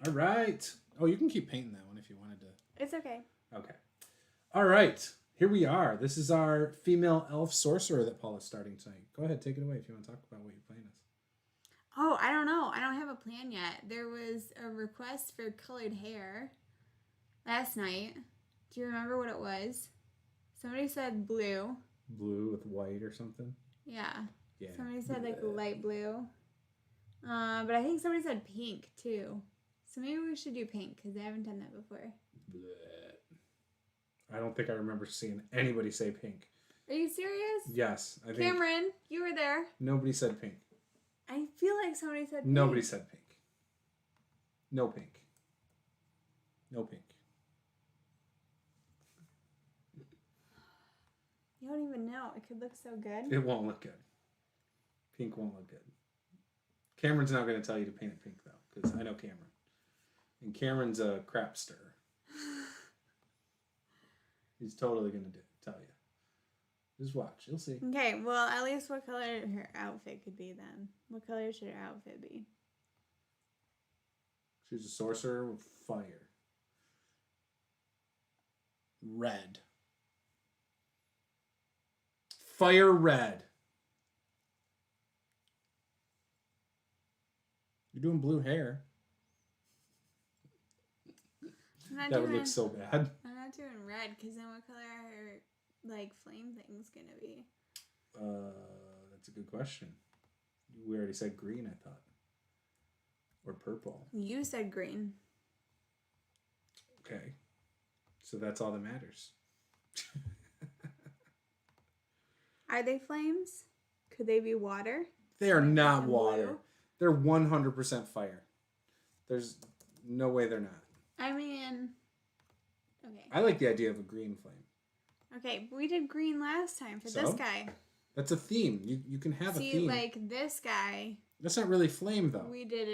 All right. Oh, you can keep painting that one if you wanted to. It's okay. Okay. All right. Here we are. This is our female elf sorcerer that Paula's starting tonight. Go ahead, take it away if you want to talk about what you're playing as. Oh, I don't know. I don't have a plan yet. There was a request for colored hair last night. Do you remember what it was? Somebody said blue. Blue with white or something? Yeah. Yeah. Somebody said like light blue. But I think somebody said pink too. So maybe we should do pink because I haven't done that before. I don't think I remember seeing anybody say pink. Are you serious? Yes. I think Cameron, you were there. nobody said pink. I feel like somebody said pink. Nobody said pink. No pink. No pink. You don't even know. It could look so good. It won't look good. Pink won't look good. Cameron's not going to tell you to paint it pink, though, because I know Cameron. And Cameron's a crap stirrer. He's totally going to tell you. Just watch. You'll see. Okay, well, at least what color her outfit could be then. What color should her outfit be? She's a sorcerer with fire. Red. Fire red. You're doing blue hair. That would look so bad. I'm not doing red, because then what color are her, like, flame things gonna be? That's a good question. We already said green, I thought. Or purple. You said green. Okay. So that's all that matters. Are they flames? Could they be water? They are not And water. blue? They're 100% fire. There's no way they're not. I mean, okay. I like the idea of a green flame. Okay, we did green last time for So? this guy. That's a theme. You can have a theme. See, like this guy, That's not really flame, though. we did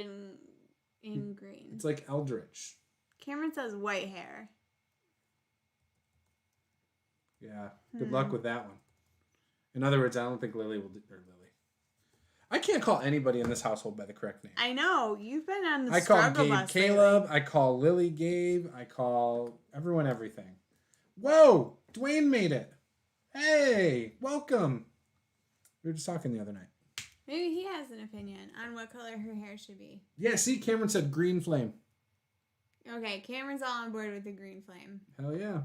in green. It's like eldritch. Cameron says white hair. Yeah. Good luck with that one. In other words, I don't think Lily will do... Or Lily. I can't call anybody in this household by the correct name. I know. You've been on the I call struggle Gabe bus Caleb. lately. I call Lily Gabe. I call everyone everything. Whoa! Dwayne made it. Hey! Welcome. We were just talking the other night. Maybe he has an opinion on what color her hair should be. Yeah, see? Cameron said green flame. Okay, Cameron's all on board with the green flame. Hell yeah.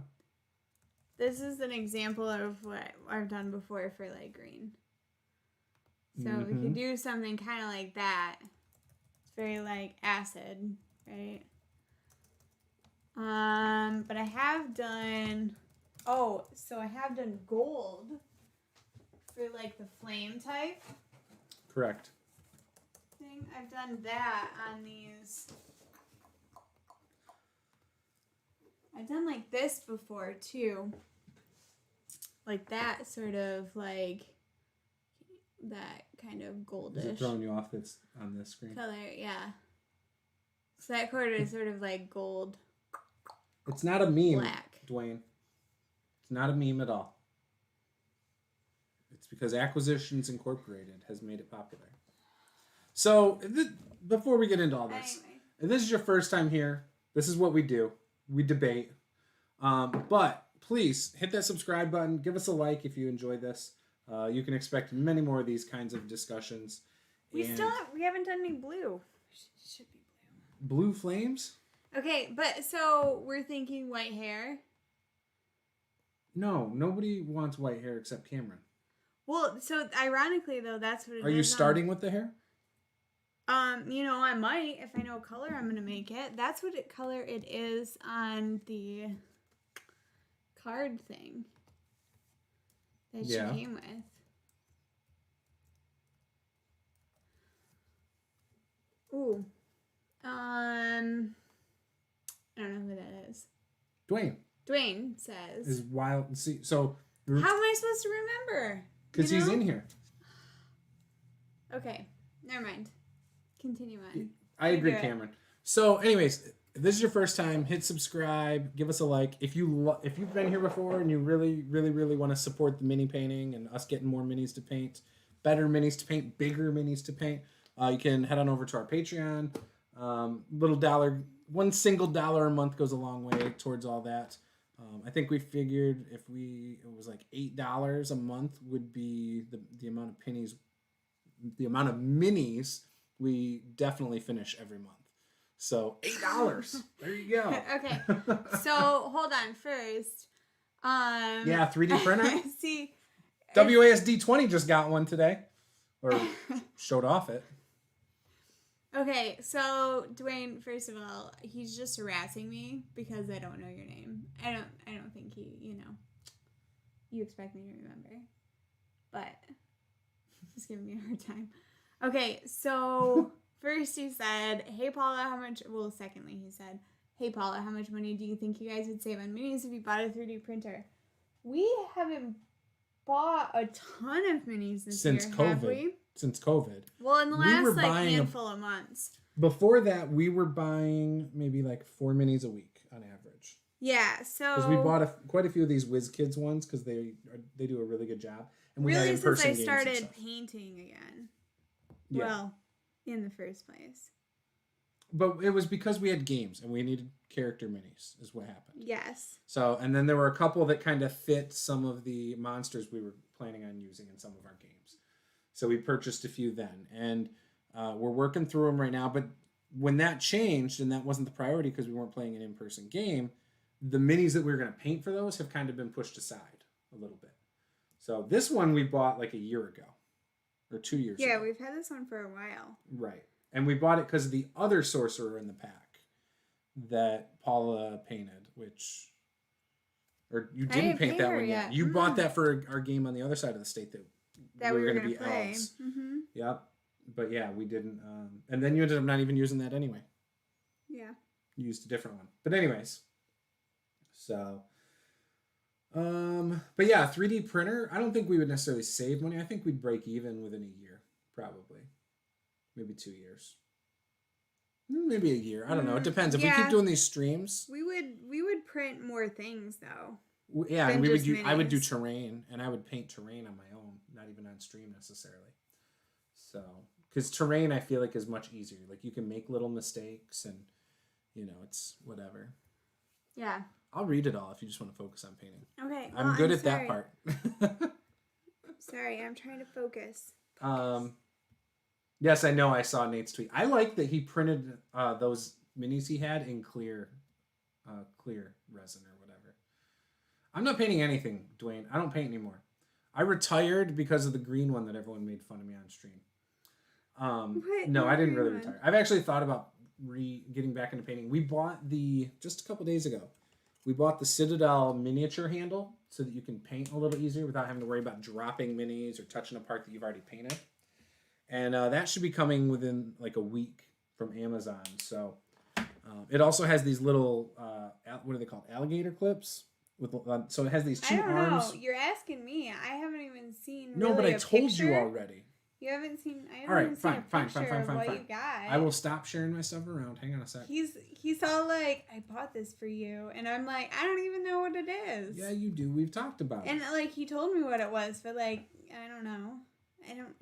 This is an example of what I've done before for light green. So we could do something kind of like that. It's very like acid, right? But I have done, I have done gold for like the flame type Correct. thing. I've done that on these. I've done like this before too. Like that sort of like that kind of goldish. Is it throwing you off that's on this screen? Color, yeah. So that quarter is sort of like gold. It's not a meme, Black. Dwayne. It's not a meme at all. It's because Acquisitions Incorporated has made it popular. So, before we get into all this, Anyway. if this is your first time here, this is what we do. We debate. But please hit that subscribe button. Give us a like if you enjoyed this. You can expect many more of these kinds of discussions. We haven't done any blue. Should be blue. Blue flames? Okay, but so we're thinking white hair. No, nobody wants white hair except Cameron. Well, so ironically though, that's what it is. Are you starting with the hair? I might if I know what color I'm gonna make it. That's what color it is on the card thing that she came with. Ooh. I don't know who that is. Dwayne. Dwayne says. Is wild. See, so. How am I supposed to remember? Because he's in here. Okay. Never mind. Continue on. I agree, Cameron. So, anyways, if this is your first time, hit subscribe, give us a like. If you've been here before and you really, really, really want to support the mini painting and us getting more minis to paint, better minis to paint, bigger minis to paint, you can head on over to our Patreon. One single dollar a month goes a long way towards all that. I think we figured it was like $8 a month would be the amount of pennies, the amount of minis we definitely finish every month. So $8. There you go. Okay. So hold on first. Yeah, 3D printer. See, WASD 20 just got one today, or showed off it. Okay, so Dwayne, first of all, he's just harassing me because I don't know your name. I don't think you expect me to remember. But he's giving me a hard time. Okay, so first he said, "Hey Paula, how much?" Well, secondly he said, "Hey Paula, how much money do you think you guys would save on minis if you bought a 3D printer?" We haven't bought a ton of minis this year, have we? Since COVID. Well, in the last handful of months. Before that, we were buying maybe like 4 minis a week on average. Yeah, so because we bought quite a few of these WizKids ones because they do a really good job. And we really, had in-person since I games started painting again. Yeah. Well, in the first place. But it was because we had games and we needed character minis is what happened. Yes. So, and then there were a couple that kind of fit some of the monsters we were planning on using in some of our games. So we purchased a few then. And we're working through them right now. But when that changed, and that wasn't the priority because we weren't playing an in-person game, the minis that we were going to paint for those have kind of been pushed aside a little bit. So this one we bought like a year ago. Or 2 years ago. Yeah, we've had this one for a while. Right. And we bought it because of the other sorcerer in the pack that Paula painted, or you didn't paint that one yet. You bought that for our game on the other side of the state that we were going to be play. Elves. Mm-hmm. Yep. But yeah, we didn't. And then you ended up not even using that anyway. Yeah. You used a different one. But anyways. So. But yeah, 3D printer, I don't think we would necessarily save money. I think we'd break even within a year, probably. Maybe 2 years. Maybe a year. I don't know. It depends. If we keep doing these streams, we would print more things though. Yeah, and I would do terrain, and I would paint terrain on my own, not even on stream necessarily. So, because terrain I feel like is much easier. Like you can make little mistakes, and it's whatever. Yeah. I'll read it all if you just want to focus on painting. Okay. I'm good at that part. Sorry, I'm trying to focus. Yes, I know. I saw Nate's tweet. I like that he printed those minis he had in clear resin or whatever. I'm not painting anything, Dwayne. I don't paint anymore. I retired because of the green one that everyone made fun of me on stream. No, I didn't really retire. I've actually thought about getting back into painting. We bought just a couple days ago. We bought the Citadel miniature handle so that you can paint a little easier without having to worry about dropping minis or touching a part that you've already painted. And that should be coming within like a week from Amazon. So it also has these little, what are they called? Alligator clips. So it has these two arms. I don't know. You're asking me. I haven't even seen No, but I told you already. You haven't seen. I all right, haven't seen a picture of what you got. I will stop sharing my stuff around. Hang on a sec. He's all like, I bought this for you, and I'm like, I don't even know what it is. Yeah, you do. We've talked about it. And like he told me what it was, but like I don't know.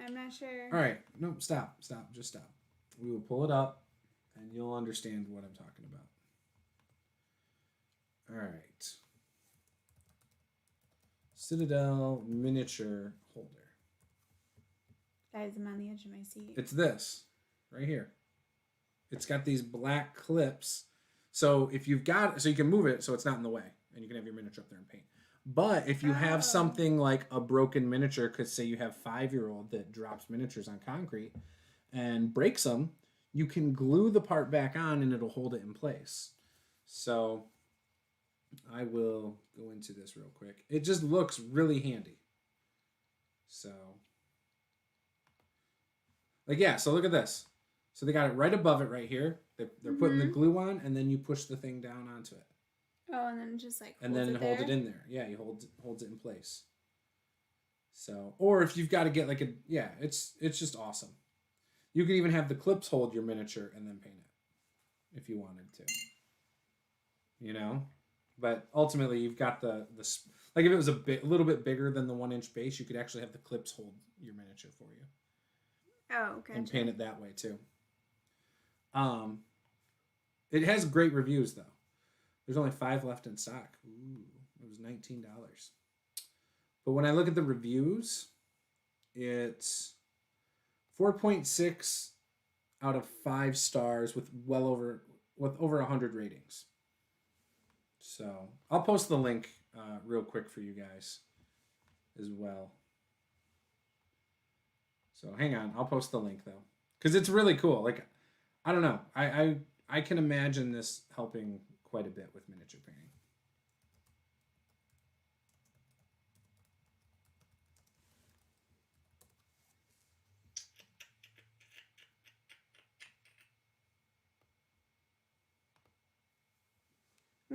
I'm not sure. All right, no, stop, just stop. We will pull it up, and you'll understand what I'm talking about. All right. Citadel miniature holder. Guys, I'm on the edge of my seat. It's this right here. It's got these black clips. So if you've got, so you can move it so it's not in the way, and you can have your miniature up there and paint. But if you have something like a broken miniature, because say you have 5-year-old that drops miniatures on concrete and breaks them, you can glue the part back on and it'll hold it in place. So I will go into this real quick. It just looks really handy. So, like, yeah, so look at this. So they got it right above it right here. They're putting the glue on, and then you push the thing down onto it. Oh, and then just like hold it in there. Yeah, he holds it in place. So, or if you've got to get like it's just awesome. You can even have the clips hold your miniature and then paint it if you wanted to. But ultimately you've got the like if it was a little bit bigger than the 1-inch base, you could actually have the clips hold your miniature for you. Oh, okay. And paint it that way too. It has great reviews though. There's only 5 left in stock. Ooh, it was $19. But when I look at the reviews, it's 4.6 out of 5 stars with over 100 ratings. So I'll post the link real quick for you guys as well. So hang on, I'll post the link though, because it's really cool. Like, I don't know, I can imagine this helping quite a bit with miniature painting.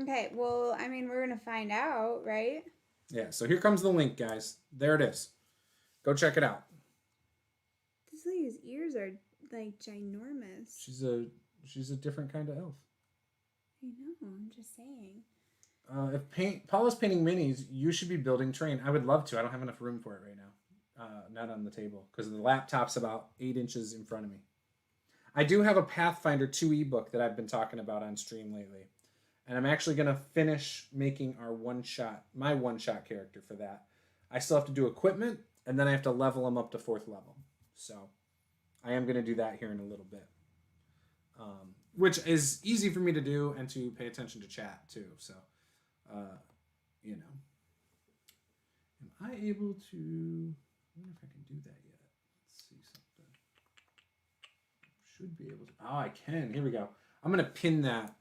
Okay, well, I mean, we're going to find out, right? Yeah, so here comes the link, guys. There it is. Go check it out. This lady's ears are, like, ginormous. She's a different kind of elf. I know, I'm just saying. If Paula's painting minis, you should be building terrain. I would love to. I don't have enough room for it right now. Not on the table, because the laptop's about 8 inches in front of me. I do have a Pathfinder 2e book that I've been talking about on stream lately. And I'm actually going to finish making my one-shot character for that. I still have to do equipment, and then I have to level them up to 4th level. So I am going to do that here in a little bit. Which is easy for me to do and to pay attention to chat, too. So, you know. Am I able to... I wonder if I can do that yet. Let's see something. Should be able to... Oh, I can. Here we go. I'm going to pin that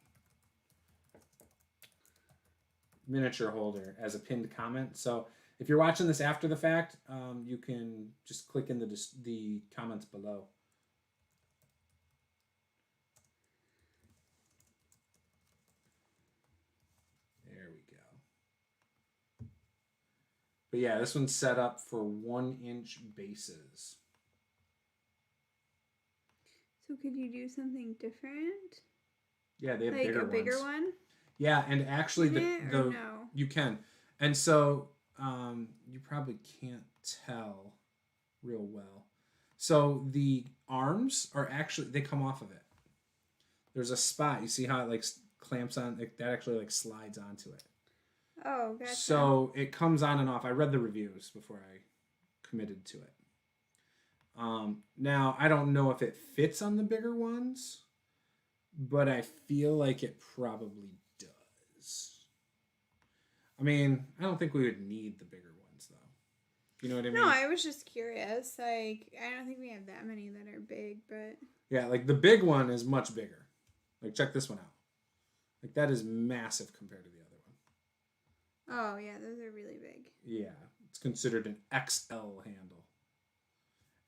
miniature holder as a pinned comment. So if you're watching this after the fact, you can just click in the comments below. There we go. But yeah, this one's set up for 1-inch bases. So could you do something different? Yeah, they have like bigger a ones. bigger one? Yeah, and actually no? You can. And so you probably can't tell real well. So the arms are actually, they come off of it. There's a spot. You see how it like clamps on, that actually like slides onto it. Oh, gotcha. So it comes on and off. I read the reviews before I committed to it. Now, I don't know if it fits on the bigger ones, but I feel like it probably does. I mean, I don't think we would need the bigger ones, though. You know what I mean? No, I was just curious. Like, I don't think we have that many that are big, but... Yeah, like the big one is much bigger. Like, check this one out. Like, that is massive compared to the other one. Oh, yeah, those are really big. Yeah, it's considered an XL handle.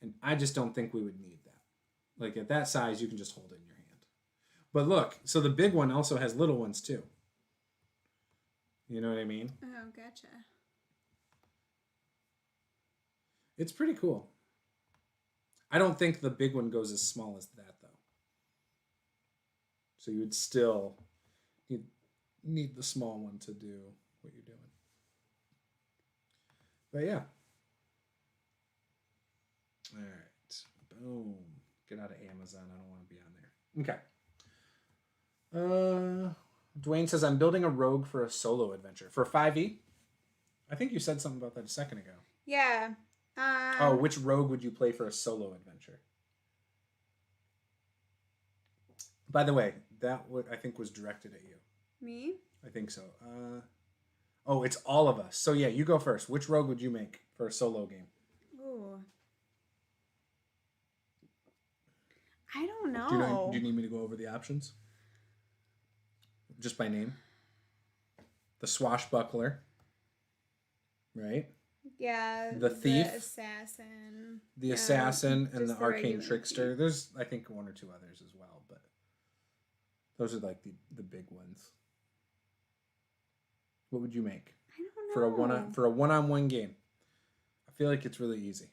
And I just don't think we would need that. Like, at that size, you can just hold it in your hand. But look, so the big one also has little ones, too. You know what I mean? Oh, gotcha. It's pretty cool. I don't think the big one goes as small as that, though. So you would still need the small one to do what you're doing. But yeah. All right. Boom. Get out of Amazon. I don't want to be on there. Okay. Dwayne says, I'm building a rogue for a solo adventure. For 5e? I think you said something about that a second ago. Yeah. Which rogue would you play for a solo adventure? By the way, that I think was directed at you. Me? I think so. It's all of us. So yeah, you go first. Which rogue would you make for a solo game? Ooh. I don't know. Do you need me to go over the options? Just by name? The swashbuckler. Right? Yeah. The thief. The assassin. The assassin and the arcane regular trickster. thief. There's, I think, one or two others as well, but those are like the big ones. What would you make? I don't know. For a one-on-one game? I feel like it's really easy.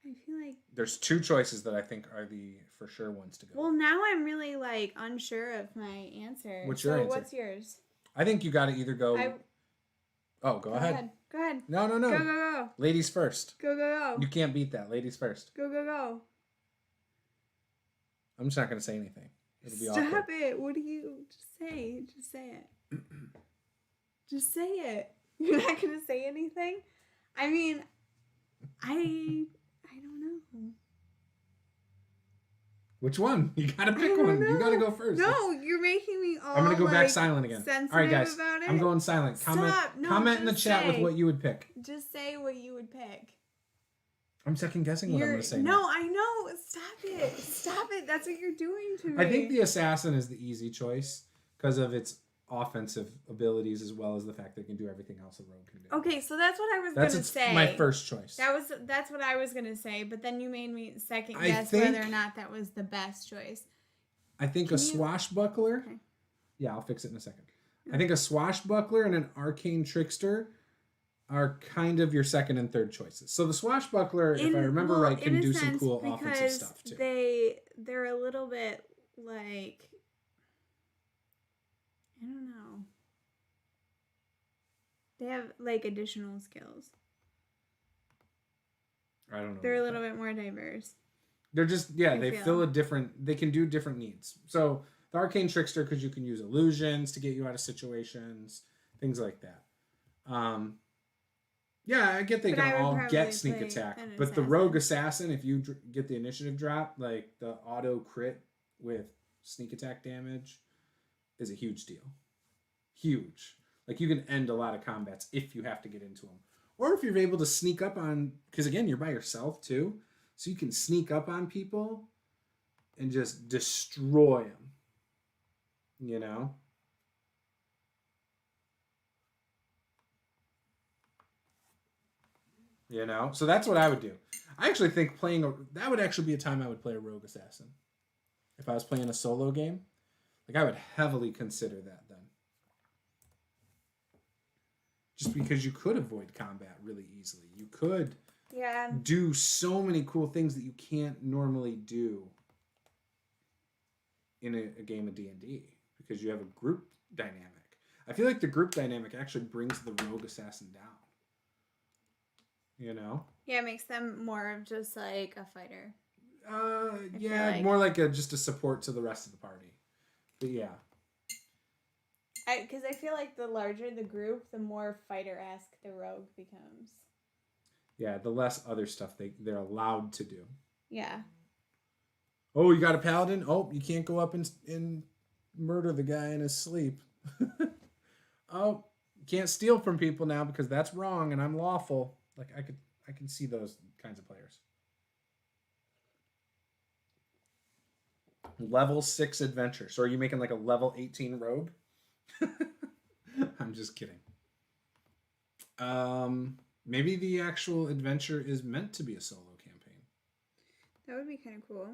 I feel like There's two choices that I think are the for sure ones to go. Well, now I'm really like unsure of my answer. What's your answer? What's yours? I think you got to either go. Go ahead. Go ahead. No. Go. Ladies first. Go. You can't beat that. Ladies first. Go. I'm just not going to say anything. It'll be Stop awkward. it. What do you... Just say it. Just say it. Just say it. You're not going to say anything? I mean, I don't know. Which one? You gotta I pick don't one. You gotta know. go first. No, you're making me all I'm gonna go back like, silent again. sensitive All right, guys. about it. I'm going silent. Comment. Stop. No, comment in the just chat with say. what you would pick. Just say what you would pick. I'm second guessing what I'm gonna say. No, next. I know. Stop it. Stop it. That's what you're doing to me. I think the assassin is the easy choice because of its offensive abilities as well as the fact that it can do everything else a rogue can do. Okay, so that's what I was That's gonna say. my first choice. That's what I was gonna say, but then you made me second I guess think- whether or not that was the best choice. I think a swashbuckler. Okay. Yeah, I'll fix it in a second. I think a swashbuckler and an arcane trickster are kind of your second and third choices. So the swashbuckler, if I remember right, can do some cool offensive stuff too. They're a little bit like, I don't know. They have like additional skills. I don't know. They're a little bit more diverse. They're just they fill a different. They can do different needs. So the arcane trickster, because you can use illusions to get you out of situations, things like that. Yeah, I get they But I can would all probably get sneak play attack, an but the assassin. rogue assassin, if you get the initiative drop, like the auto crit with sneak attack damage, is a huge deal. Huge. Like you can end a lot of combats if you have to get into them, or if you're able to sneak up on. Because again, you're by yourself too. So you can sneak up on people and just destroy them. You know? You know? So that's what I would do. I actually think that would actually be a time I would play a rogue assassin. If I was playing a solo game. Like I would heavily consider that then. Just because you could avoid combat really easily. You could do so many cool things that you can't normally do in a game of D&D because you have a group dynamic. I feel like the group dynamic actually brings the rogue assassin down. You know? Yeah, it makes them more of just like a fighter. More like just a support to the rest of the party. But yeah. Because I feel like the larger the group, the more fighter-esque the rogue becomes. Yeah, the less other stuff they're allowed to do. Yeah. Oh, you got a paladin? Oh, you can't go up and murder the guy in his sleep. Oh, you can't steal from people now because that's wrong and I'm lawful. Like I can see those kinds of players. Level 6 adventure. So are you making like a level 18 rogue? I'm just kidding. Maybe the actual adventure is meant to be a solo campaign. That would be kind of cool.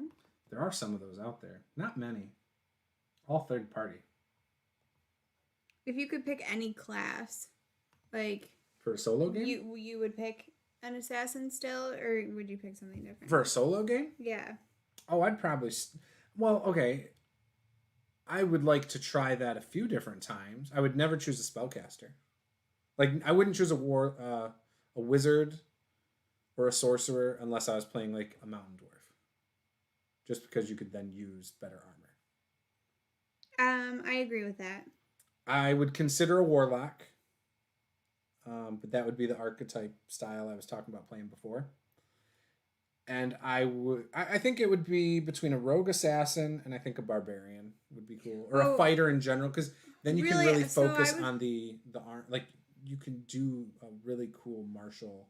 There are some of those out there. Not many. All third party. If you could pick any class, like... For a solo game? You would pick an assassin still, or would you pick something different? For a solo game? Yeah. Oh, I'd probably... Well, okay. I would like to try that a few different times. I would never choose a spellcaster. Like, I wouldn't choose a wizard or a sorcerer unless I was playing, like, a mountain dwarf. Just because you could then use better armor. I agree with that. I would consider a warlock. But that would be the archetype style I was talking about playing before. And I think it would be between a rogue assassin and I think a barbarian would be cool. Or a fighter in general, because then you can really focus on the arm. Like, you can do a really cool martial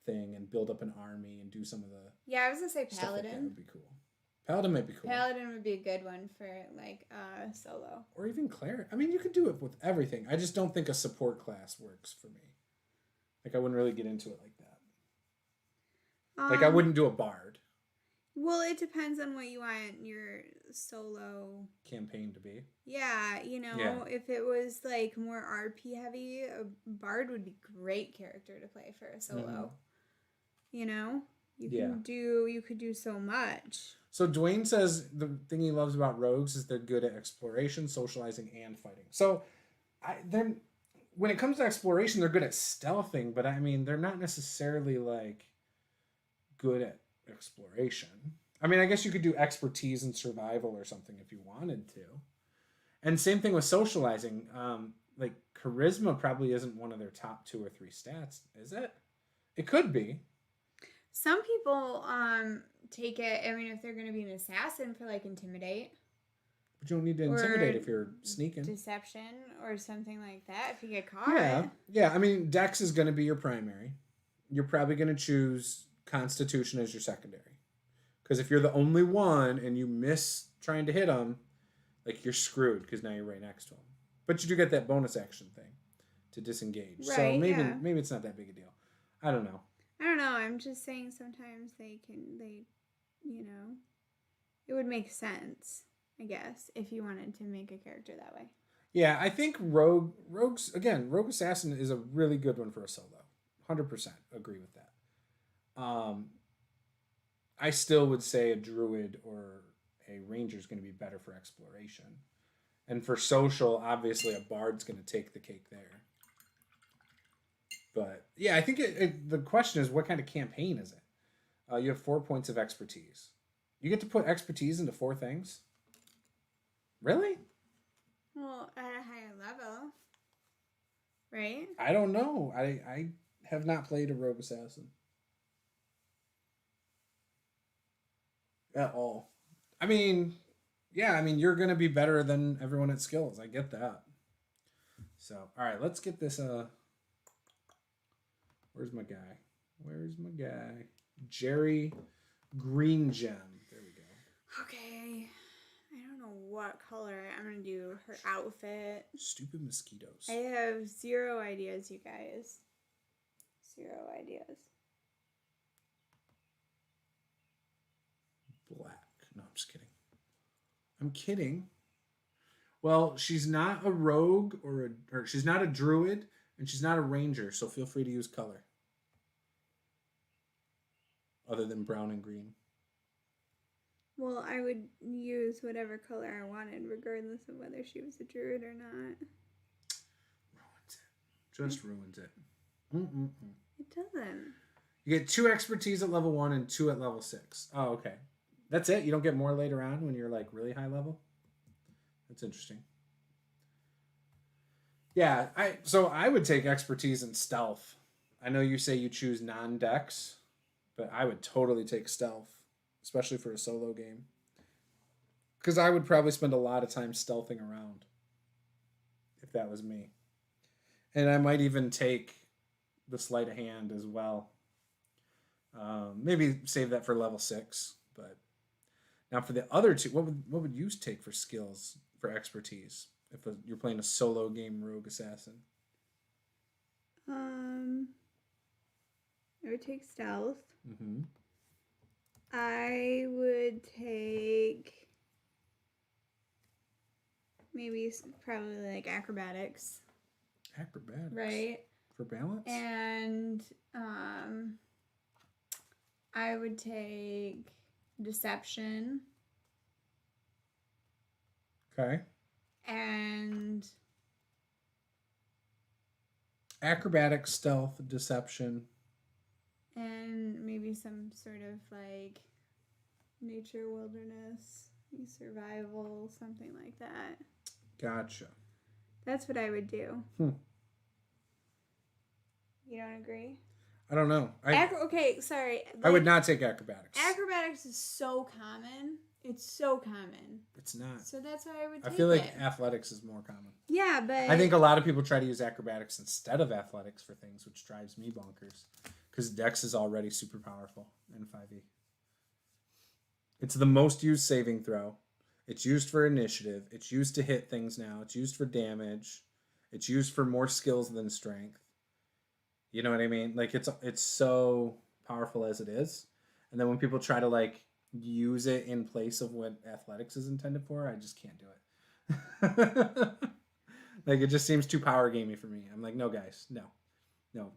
thing and build up an army and do some of the... Yeah, I was going to say paladin. paladin. That would be cool. Paladin might be cool. Paladin would be a good one for, like, solo. Or even cleric. I mean, you could do it with everything. I just don't think a support class works for me. Like, I wouldn't really get into it like that. Like, I wouldn't do a bard. Well, it depends on what you want your solo... campaign to be. Yeah, if it was, like, more RP heavy, a bard would be a great character to play for a solo. Mm-hmm. You could do so much. So Dwayne says the thing he loves about rogues is they're good at exploration, socializing, and fighting. So when it comes to exploration, they're good at stealthing, but I mean, they're not necessarily like good at exploration. I mean, I guess you could do expertise and survival or something if you wanted to. And same thing with socializing. Like charisma probably isn't one of their top 2 or 3 stats, is it? It could be. Some people take it. I mean, if they're going to be an assassin for like intimidate. But you don't need to intimidate if you're sneaking. Deception or something like that. If you get caught. Yeah. I mean, Dex is going to be your primary. You're probably going to choose Constitution as your secondary. Because if you're the only one and you miss trying to hit them, like you're screwed because now you're right next to them. But you do get that bonus action thing to disengage. Right, so maybe it's not that big a deal. I don't know. I'm just saying sometimes they it would make sense, I guess, if you wanted to make a character that way. Yeah, I think Rogue Assassin is a really good one for a solo. 100% agree with that. I still would say a druid or a ranger is going to be better for exploration. And for social, obviously a bard's going to take the cake there. But yeah, I think the question is, what kind of campaign is it? You have 4 points of expertise. You get to put expertise into 4 things? Really? Well, at a higher level. Right? I don't know. I have not played a rogue assassin. At all. I mean, you're going to be better than everyone at skills. I get that. So, all right, let's get this. Where's my guy? Jerry Green Gem. There we go. Okay. I don't know what color I'm going to do her outfit. Stupid mosquitoes. I have 0 ideas, you guys. 0 ideas. Black. No, I'm just kidding. I'm kidding. Well, she's not a rogue or she's not a druid and she's not a ranger, so feel free to use color. Other than brown and green. Well, I would use whatever color I wanted, regardless of whether she was a druid or not. Ruins it. Just ruins it. It doesn't. You get 2 expertise at level 1 and 2 at level 6. Oh, okay. That's it? You don't get more later on when you're like really high level? That's interesting. Yeah, I would take expertise in stealth. I know you say you choose non-dex, but I would totally take stealth, especially for a solo game. Because I would probably spend a lot of time stealthing around if that was me. And I might even take the sleight of hand as well. Maybe save that for level 6, but now for the other 2, what would you take for skills for expertise if you're playing a solo game rogue assassin? I would take stealth. Mm-hmm. I would take probably like acrobatics. Acrobatics. Right. For balance? And I would take deception. Okay. And acrobatics, stealth, deception. And maybe some sort of like nature, wilderness, survival, something like that. Gotcha. That's what I would do. You don't agree? I don't know. Okay, sorry. I would not take acrobatics. Acrobatics is so common. It's so common. It's not. So that's why I would take it. I feel like athletics is more common. Yeah, but I think a lot of people try to use acrobatics instead of athletics for things, which drives me bonkers. Because Dex is already super powerful in 5e. It's the most used saving throw. It's used for initiative. It's used to hit things now. It's used for damage. It's used for more skills than strength. You know what I mean? Like it's so powerful as it is. And then when people try to like use it in place of what athletics is intended for, I just can't do it. Like it just seems too power gamey for me. I'm like, no guys, no.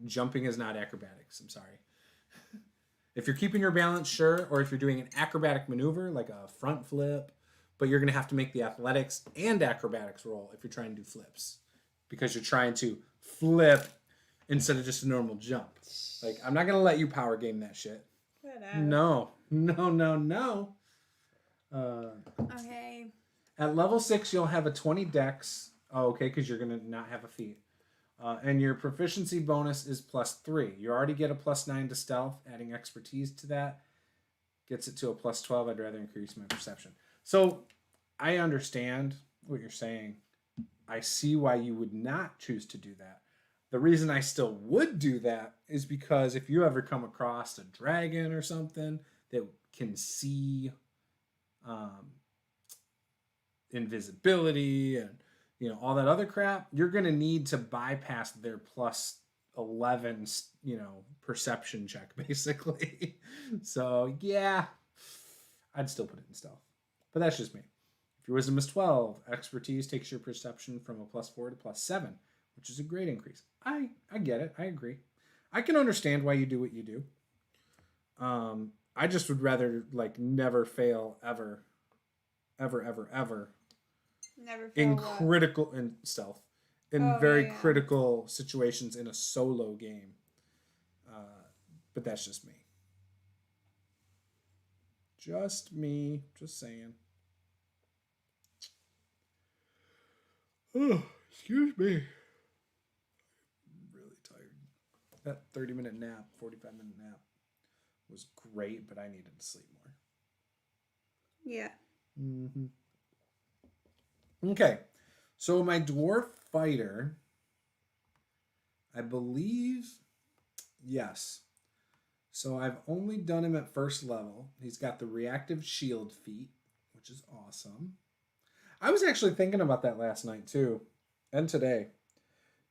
Jumping is not acrobatics. I'm sorry. If you're keeping your balance, sure. Or if you're doing an acrobatic maneuver, like a front flip, but you're going to have to make the athletics and acrobatics roll if you're trying to do flips. Because you're trying to flip instead of just a normal jump. Like, I'm not going to let you power game that shit. Shut up. No. Okay. At level 6, you'll have a 20 dex. Oh, okay, because you're going to not have a feat. And your proficiency bonus is +3. You already get a +9 to stealth. Adding expertise to that gets it to a +12. I'd rather increase my perception. So I understand what you're saying. I see why you would not choose to do that. The reason I still would do that is because if you ever come across a dragon or something that can see invisibility and all that other crap, you're going to need to bypass their +11 perception check basically. So yeah, I'd still put it in stealth, but that's just me. If your wisdom is 12, expertise takes your perception from a +4 to +7, which is a great increase. I get it. I agree. I can understand why you do what you do. I just would rather never fail ever. Never fail In what? critical in stealth, in very critical situations in a solo game. But that's just me. Just me. Just saying. Oh, excuse me. I'm really tired. That 30-minute nap, 45-minute nap was great, but I needed to sleep more. Yeah. Mm-hmm. Okay, so my dwarf fighter, I believe, yes. So I've only done him at first level. He's got the reactive shield feat, which is awesome. I was actually thinking about that last night too, and today.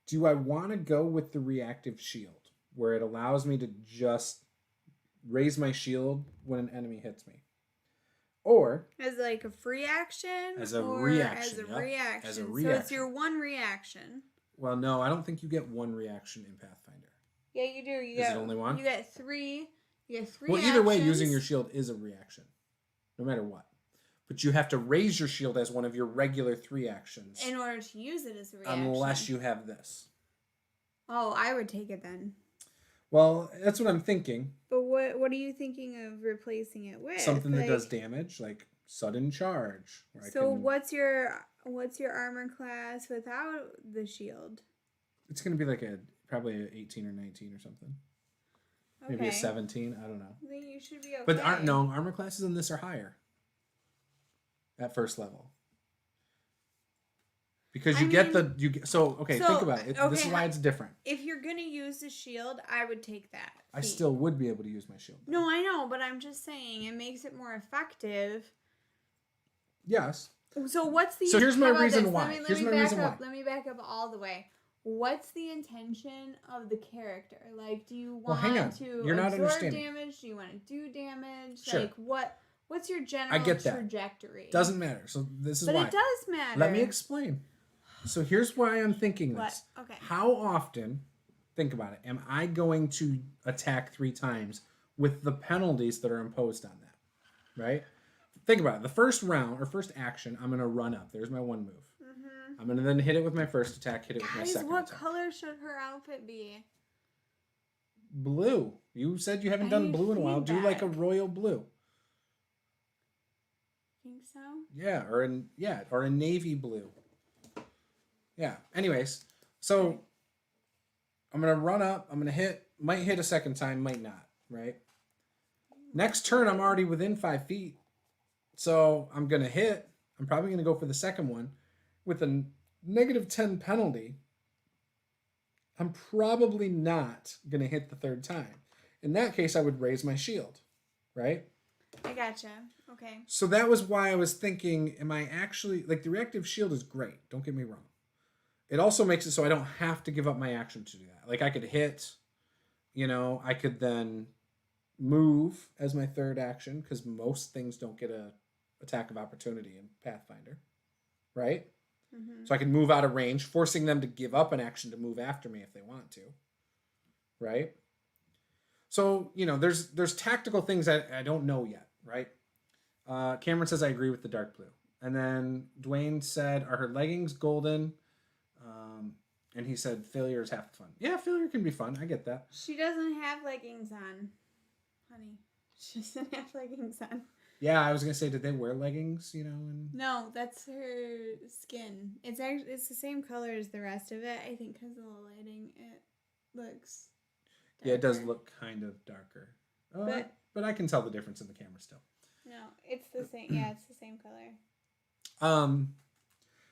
Do I want to go with the reactive shield, where it allows me to just raise my shield when an enemy hits me? Or as a free action? As a or reaction. As a reaction. As a So reaction. it's your one reaction. Well, no, I don't think you get one reaction in Pathfinder. Yeah, you do. Is it only one? You get three. Well, either way, using your shield is a reaction, no matter what. But you have to raise your shield as one of your regular 3 actions. In order to use it as a reaction. Unless you have this. Oh, I would take it then. Well, that's what I'm thinking. But what are you thinking of replacing it with? Something that does damage, like sudden charge. So what's your armor class without the shield? It's going to be probably an 18 or 19 or something. Okay. Maybe a 17. I don't know. Then you should be okay. But armor classes in this are higher. At first level. Because think about it. This is why it's different. If you're going to use the shield, I would take that. I still would be able to use my shield. No, I know, but I'm just saying it makes it more effective. Yes. So what's the... So here's my reason why. Let me back up all the way. What's the intention of the character? Do you want to You're not absorb understanding. damage? Do you want to do damage? Sure. What's your general trajectory? Doesn't matter. So this is why. But it does matter. Let me explain. So here's why I'm thinking this. Okay. How often, think about it, am I going to attack 3 times with the penalties that are imposed on that? Right? Think about it. The first round, or first action, I'm going to run up. There's my 1 move. Mm-hmm. I'm going to then hit it with my first attack, hit it with my second what attack. color should her outfit be? Blue. You said you haven't done blue in a while. Do a royal blue. Think so? Yeah, or a navy blue. Yeah. Anyways, so I'm gonna run up. I'm gonna hit. Might hit a second time. Might not. Right. Next turn, I'm already within 5 feet. So I'm gonna hit. I'm probably gonna go for the second one with a -10 penalty. I'm probably not gonna hit the third time. In that case, I would raise my shield. Right. I gotcha. Okay. So that was why I was thinking, am I actually... the reactive shield is great. Don't get me wrong. It also makes it so I don't have to give up my action to do that. I could hit, I could then move as my third action, because most things don't get a attack of opportunity in Pathfinder. Right? Mm-hmm. So I can move out of range, forcing them to give up an action to move after me if they want to. Right? So, there's tactical things I don't know yet, right? Cameron says, I agree with the dark blue. And then Dwayne said, are her leggings golden? And he said, failure is half the fun. Yeah, failure can be fun. I get that. She doesn't have leggings on, honey. She doesn't have leggings on. Yeah, I was gonna say, did they wear leggings? You know, and No, that's her skin. It's the same color as the rest of it. I think because of the lighting, it looks darker. Yeah, it does look kind of darker. But I can tell the difference in the camera still. No, it's the same. Yeah, it's the same color.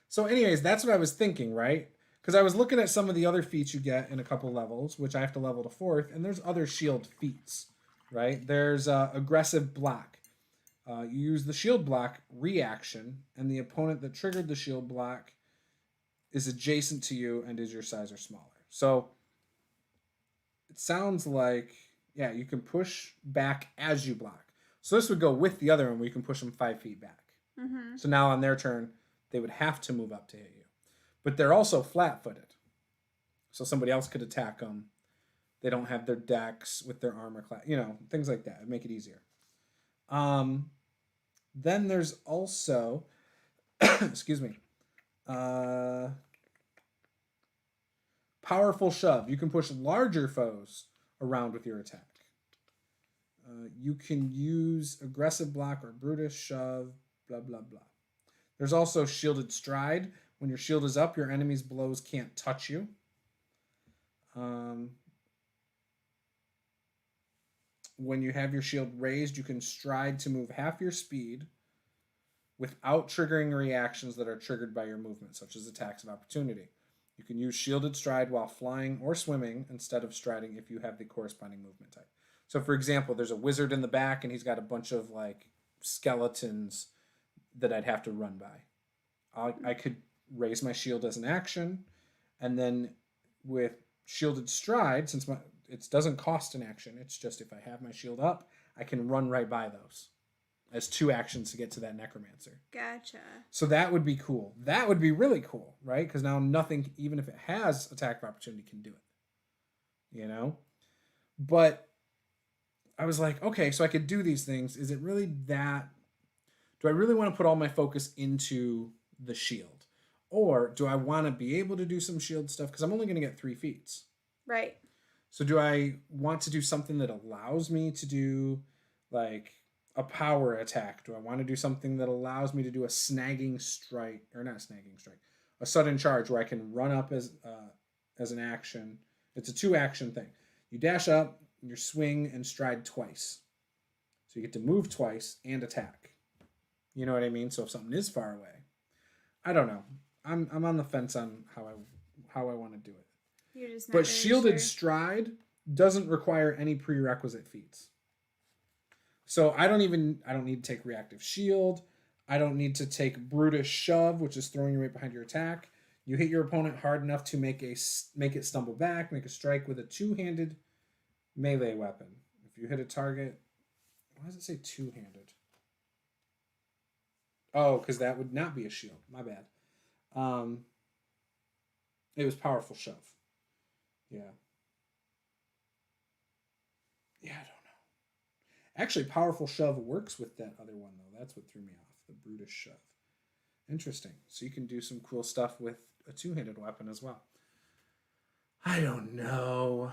So anyways, that's what I was thinking, right? Because I was looking at some of the other feats you get in a couple levels, which I have to level to 4th, and there's other shield feats, right? There's aggressive block. You use the shield block reaction, and the opponent that triggered the shield block is adjacent to you and is your size or smaller. So it sounds like, yeah, you can push back as you block. So this would go with the other one where you can push them 5 feet back. Mm-hmm. So now on their turn, they would have to move up to hit you. But they're also flat-footed. So somebody else could attack them. They don't have their decks with their armor class. You know, things like that. It'd make it easier. Then there's also, excuse me, powerful shove. You can push larger foes around with your attack. You can use aggressive block or brutish shove, blah, blah, blah. There's also shielded stride. When your shield is up, your enemy's blows can't touch you. When you have your shield raised, you can stride to move half your speed without triggering reactions that are triggered by your movement, such as attacks of opportunity. You can use shielded stride while flying or swimming instead of striding if you have the corresponding movement type. So, for example, there's a wizard in the back, and he's got a bunch of like skeletons that I'd have to run by. I could raise my shield as an action, and then with shielded stride, since it doesn't cost an action, it's just if I have my shield up, I can run right by those as 2 actions to get to that necromancer. Gotcha. So that would be cool. That would be really cool, right? Because now nothing, even if it has attack of opportunity, can do it. You know? But I was like, okay, so I could do these things. Is it really that? Do I really want to put all my focus into the shield? Or do I want to be able to do some shield stuff? Because I'm only going to get 3 feats. Right. So do I want to do something that allows me to do like a power attack? Do I want to do something that allows me to do a snagging strike, or not snagging strike, a sudden charge where I can run up as an action? It's a 2 action thing. You dash up, you swing and stride twice. So you get to move twice and attack. You know what I mean? So if something is far away, I don't know. I'm on the fence on how I want to do it. You're just not But really shielded sure. stride doesn't require any prerequisite feats. So I don't need to take reactive shield. I don't need to take brutish shove, which is throwing you right behind your attack. You hit your opponent hard enough to make it stumble back, make a strike with a 2-handed melee weapon. If you hit a target, why does it say 2-handed? Oh, because that would not be a shield. My bad. It was powerful shove. Yeah. Yeah, I don't know. Actually, powerful shove works with that other one, though. That's what threw me off, the brutish shove. Interesting. So you can do some cool stuff with a 2-handed weapon as well. I don't know.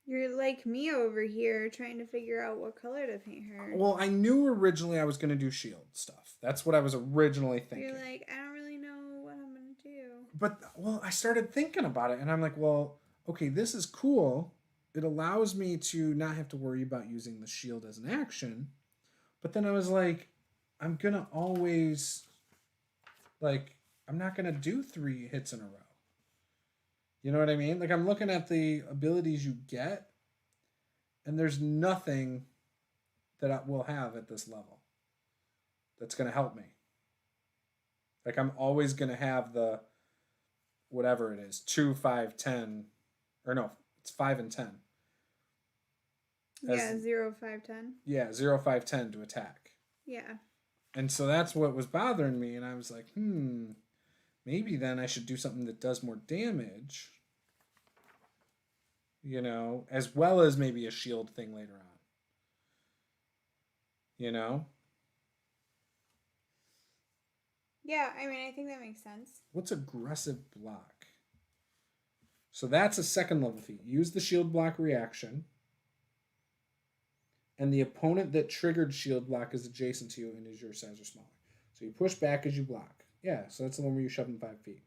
You're like me over here trying to figure out what color to paint her. Well, I knew originally I was going to do shield stuff. That's what I was originally thinking. You're like, I don't really know what I'm going to do. But, well, I started thinking about it, and I'm like, well, okay, this is cool. It allows me to not have to worry about using the shield as an action. But then I was like, I'm going to always, like, I'm not going to do 3 hits in a row. You know what I mean? Like, I'm looking at the abilities you get, and there's nothing that I will have at this level that's going to help me. Like, I'm always going to have the, whatever it is, 2, 5, 10, or no, it's 5 and 10. Yeah, 0, 5, 10. Yeah, 0, 5, 10 to attack. Yeah. And so that's what was bothering me, and I was like, maybe then I should do something that does more damage, you know, as well as maybe a shield thing later on. You know? Yeah, I mean, I think that makes sense. What's aggressive block? So that's a 2nd level feat. Use the shield block reaction. and the opponent that triggered shield block is adjacent to you and is your size or smaller. So you push back as you block. Yeah, so that's the one where you shove them 5 feet.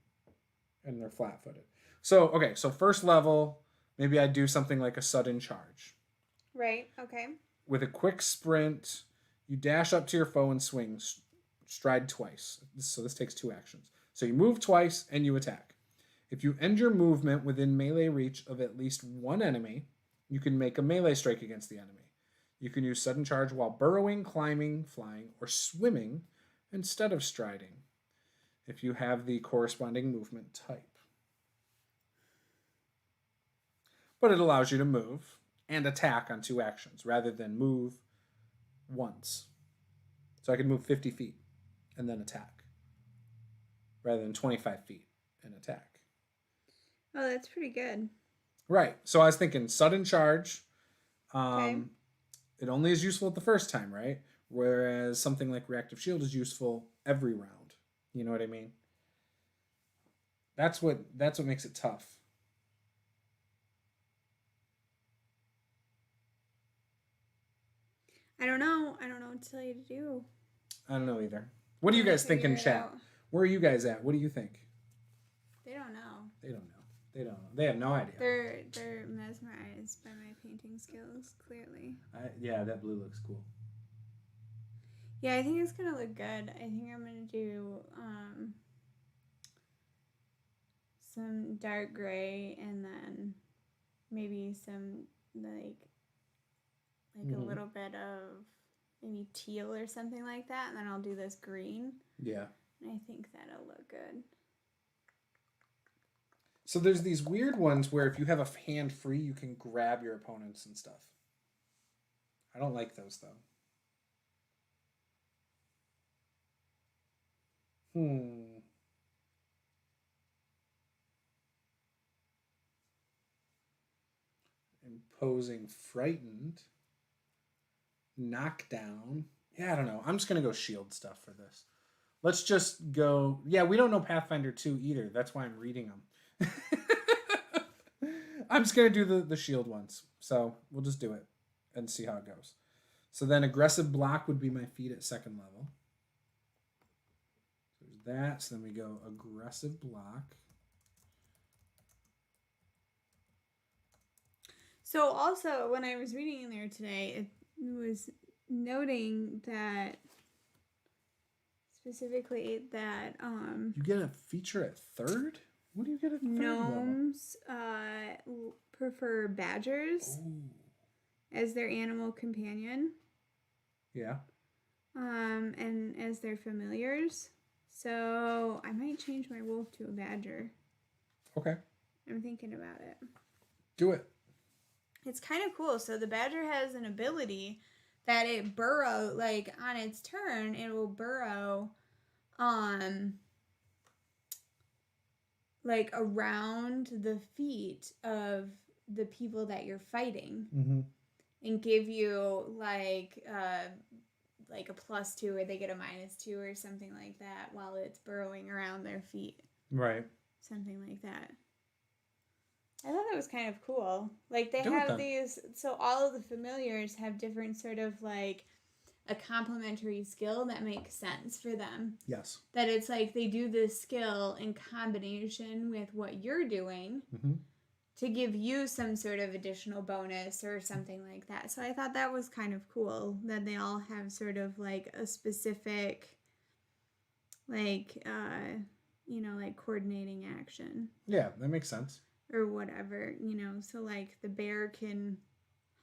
And they're flat-footed. So, okay, so first level, maybe I'd do something like a sudden charge. Right, okay. With a quick sprint, you dash up to your foe and swing, stride twice. So this takes 2 actions. So you move twice and you attack. If you end your movement within melee reach of at least one enemy, you can make a melee strike against the enemy. You can use sudden charge while burrowing, climbing, flying, or swimming instead of striding, if you have the corresponding movement type. But it allows you to move and attack on 2 actions rather than move once. So I can move 50 feet and then attack rather than 25 feet and attack. Oh, that's pretty good. Right. So I was thinking sudden charge. Okay. It only is useful at the first time, right? Whereas something like reactive shield is useful every round. You know what I mean? That's what makes it tough. I don't know. I don't know what to tell you to do. I don't know either. What do you guys think in chat? Where are you guys at? What do you think? They don't know. They don't know. They don't know. They have no idea. They're mesmerized by my painting skills, clearly. Yeah, that blue looks cool. Yeah, I think it's gonna look good. I think I'm gonna do some dark gray and then maybe some like a little bit of maybe teal or something like that, and then I'll do this green. Yeah. And I think that'll look good. So there's these weird ones where if you have a hand free, you can grab your opponents and stuff. I don't like those, though. Imposing frightened. Knockdown. Yeah, I don't know. I'm just going to go shield stuff for this. Let's just go... Yeah, we don't know Pathfinder 2 either. That's why I'm reading them. I'm just going to do the shield ones. So we'll just do it and see how it goes. So then aggressive block would be my feat at 2nd level. So there's that. So then we go aggressive block. So also, when I was reading in there today, it was noting that specifically that you get a feature at 3rd? What do you get at 3rd gnomes prefer badgers as their animal companion. Yeah. And as their familiars. So I might change my wolf to a badger. Okay. I'm thinking about it. Do it. It's kind of cool. So the badger has an ability that it burrow, like on its turn, it will burrow like around the feet of the people that you're fighting and give you like a +2 or they get a -2 or something like that while it's burrowing around their feet. Right. Something like that. I thought that was kind of cool. Like they have these, so all of the familiars have different sort of like a complementary skill that makes sense for them. Yes. That it's like they do this skill in combination with what you're doing to give you some sort of additional bonus or something like that. So I thought that was kind of cool that they all have sort of like a specific like like coordinating action. Yeah, that makes sense. Or whatever, so like the bear can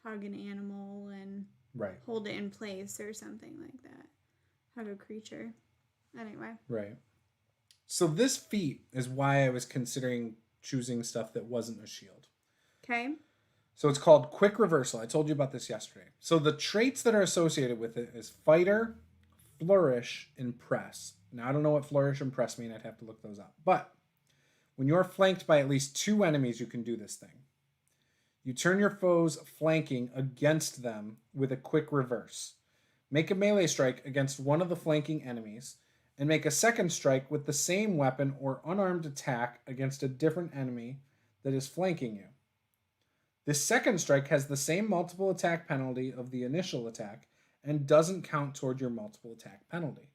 hug an animal and hold it in place or something like that. Hug a creature. Anyway. Right. So this feat is why I was considering choosing stuff that wasn't a shield. Okay. So it's called Quick Reversal. I told you about this yesterday. So the traits that are associated with it is Fighter, Flourish, and Press. Now, I don't know what Flourish and Press mean. I'd have to look those up. But when you're flanked by at least 2 enemies, you can do this thing. You turn your foes flanking against them with a quick reverse. Make a melee strike against one of the flanking enemies, and make a second strike with the same weapon or unarmed attack against a different enemy that is flanking you. This second strike has the same multiple attack penalty of the initial attack and doesn't count toward your multiple attack penalty.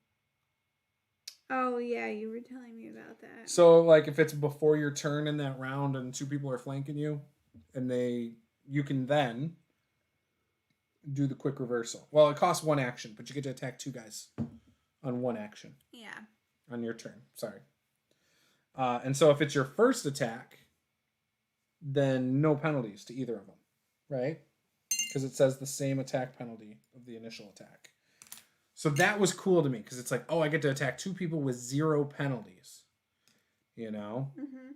Oh, yeah, you were telling me about that. So, like, if it's before your turn in that round and 2 people are flanking you, and you can then do the quick reversal. Well, it costs 1 action, but you get to attack 2 guys on 1 action. Yeah. On your turn. Sorry. And so if it's your first attack, then no penalties to either of them, right? Because it says the same attack penalty of the initial attack. So that was cool to me because it's like, oh, I get to attack 2 people with 0 penalties. You know? Mm-hmm.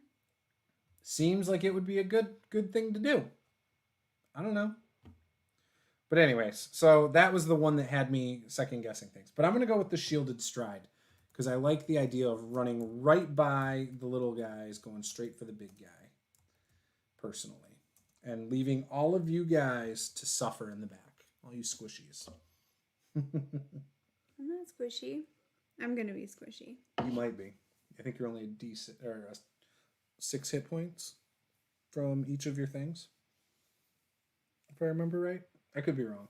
Seems like it would be a good thing to do. I don't know. But anyways, so that was the one that had me second guessing things. But I'm going to go with the shielded stride because I like the idea of running right by the little guys, going straight for the big guy, personally. And leaving all of you guys to suffer in the back. All you squishies. I'm not squishy. I'm going to be squishy. You might be. I think you're only a 6 hit points from each of your things. If I remember right. I could be wrong.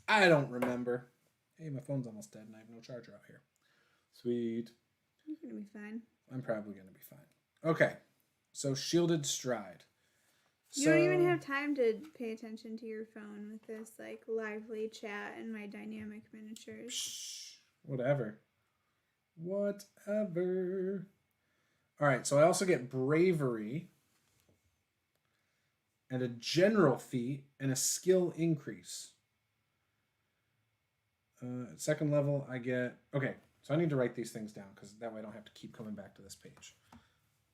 I don't remember. Hey, my phone's almost dead and I have no charger out here. Sweet. You're going to be fine. I'm probably going to be fine. Okay. So shielded stride. You don't even have time to pay attention to your phone with this like lively chat and my dynamic miniatures. Psh, whatever. All right, so I also get bravery and a general feat and a skill increase. Second level, I get... Okay, so I need to write these things down because that way I don't have to keep coming back to this page.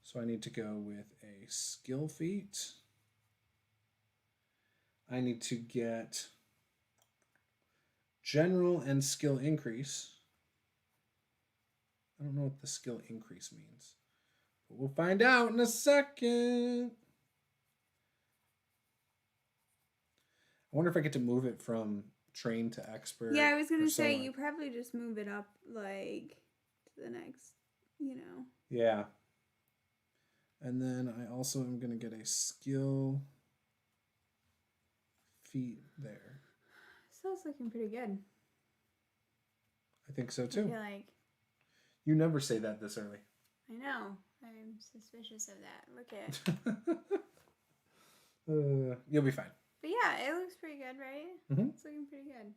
So I need to go with a skill feat. I need to get general and skill increase. I don't know what the skill increase means, but we'll find out in a second. I wonder if I get to move it from trained to expert. Yeah, I was going to say, you probably just move it up, like, to the next, you know. Yeah. And then I also am going to get a skill feat there. Sounds looking pretty good. I think so, too. I feel like... You never say that this early. I know. I'm suspicious of that. Look at... You'll be fine. But yeah, it looks pretty good, right? Mm-hmm. It's looking pretty good.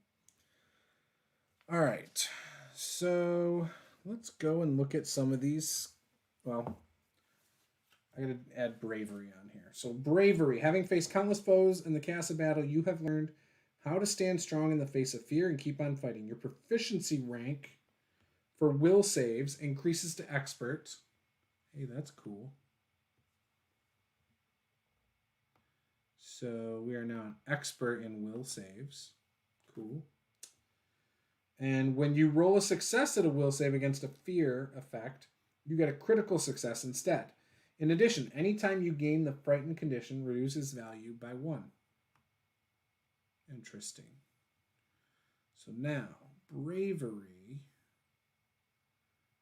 All right. So let's go and look at some of these. Well, I got to add bravery on here. So bravery. Having faced countless foes in the chaos of battle, you have learned how to stand strong in the face of fear and keep on fighting. Your proficiency rank for will saves increases to expert. Hey, that's cool. So we are now an expert in will saves. Cool. And when you roll a success at a will save against a fear effect, you get a critical success instead. In addition, anytime you gain the frightened condition, reduces value by 1. Interesting. So now, bravery.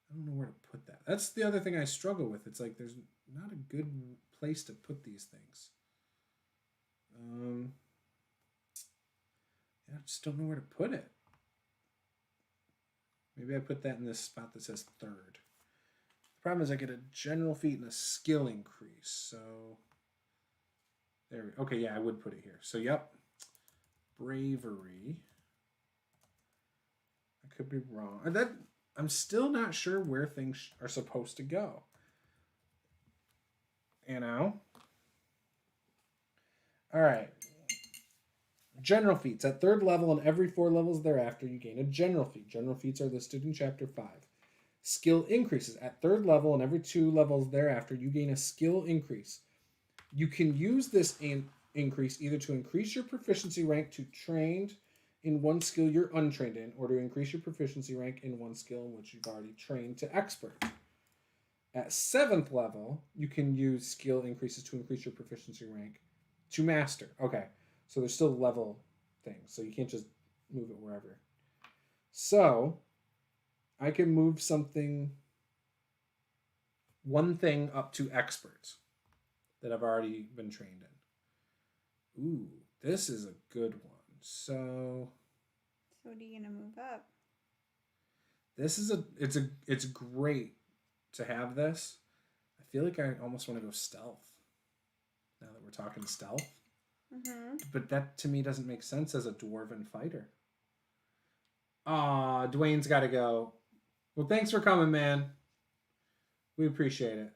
I don't know where to put that. That's the other thing I struggle with. It's like there's not a good place to put these things. I just don't know where to put it. Maybe I put that in this spot that says third. The problem is I get a general feat and a skill increase. So there. Okay, yeah, I would put it here. So yep, bravery. I could be wrong. I'm still not sure where things are supposed to go. You know? All right. General feats. At 3rd level and every 4 levels thereafter, you gain a general feat. General feats are listed in Chapter 5. Skill increases. At 3rd level and every 2 levels thereafter, you gain a skill increase. You can use this increase either to increase your proficiency rank to trained in one skill you're untrained in, or to increase your proficiency rank in one skill in which you've already trained to expert. At 7th level, you can use skill increases to increase your proficiency rank to master. Okay, so there's still level things, so you can't just move it wherever. So, I can move one thing up to expert. that I've already been trained in. Ooh, this is a good one. So what are you gonna move up? this is it's great to have this. I feel like I almost want to go stealth. Now that we're talking stealth. Mm-hmm. But that to me doesn't make sense as a dwarven fighter. Aw, Dwayne's got to go. Well, thanks for coming, man. We appreciate it.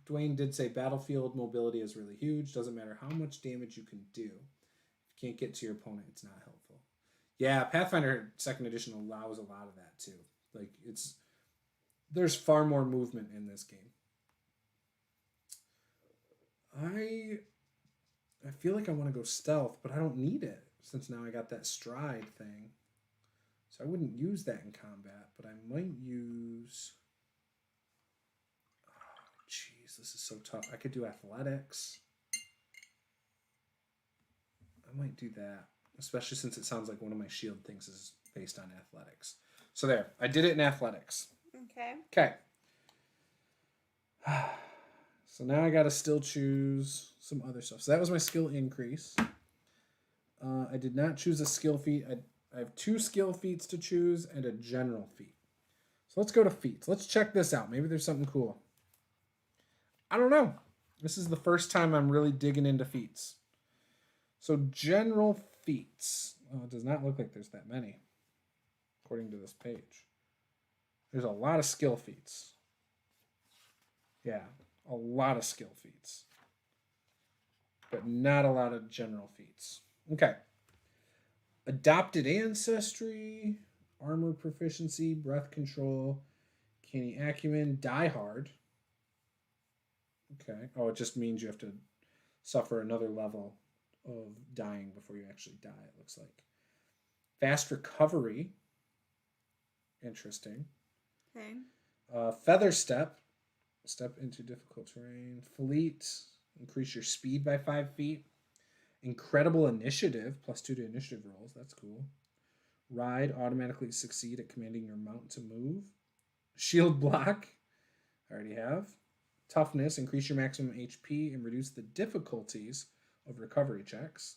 Dwayne did say battlefield mobility is really huge. Doesn't matter how much damage you can do. If you can't get to your opponent, it's not helpful. Yeah, Pathfinder 2nd edition allows a lot of that too. Like there's far more movement in this game. I feel like I want to go stealth, but I don't need it since now I got that stride thing. So I wouldn't use that in combat, but I might use... Oh, jeez, this is so tough. I could do athletics. I might do that, especially since it sounds like one of my shield things is based on athletics. So there, I did it in athletics. Okay. So now I got to still choose some other stuff. So that was my skill increase. I did not choose a skill feat. I have 2 skill feats to choose and a general feat. So let's go to feats. Let's check this out. Maybe there's something cool. I don't know. This is the first time I'm really digging into feats. So general feats. Oh, it does not look like there's that many, according to this page. There's a lot of skill feats. Yeah, a lot of skill feats. But not a lot of general feats. Okay. Adopted ancestry, armor proficiency, breath control, canny acumen, die hard. Okay. Oh, it just means you have to suffer another level of dying before you actually die, it looks like. Fast recovery. Interesting. Okay. Feather step. Step into difficult terrain. Fleet. Increase your speed by 5 feet. Incredible initiative. +2 to initiative rolls. That's cool. Ride. Automatically succeed at commanding your mount to move. Shield block. I already have. Toughness. Increase your maximum HP and reduce the difficulties of recovery checks.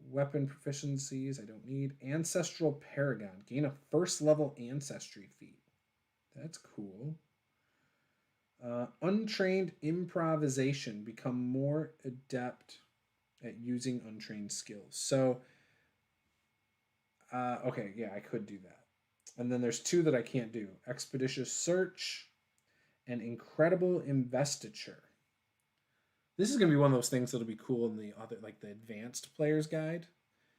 Weapon proficiencies. I don't need. Ancestral Paragon. Gain a 1st level ancestry feat. That's cool. Untrained improvisation. Become more adept at using untrained skills. So, okay, yeah, I could do that. And then there's 2 that I can't do. Expeditious Search and Incredible Investiture. This is going to be one of those things that'll be cool in the other, like the advanced player's guide.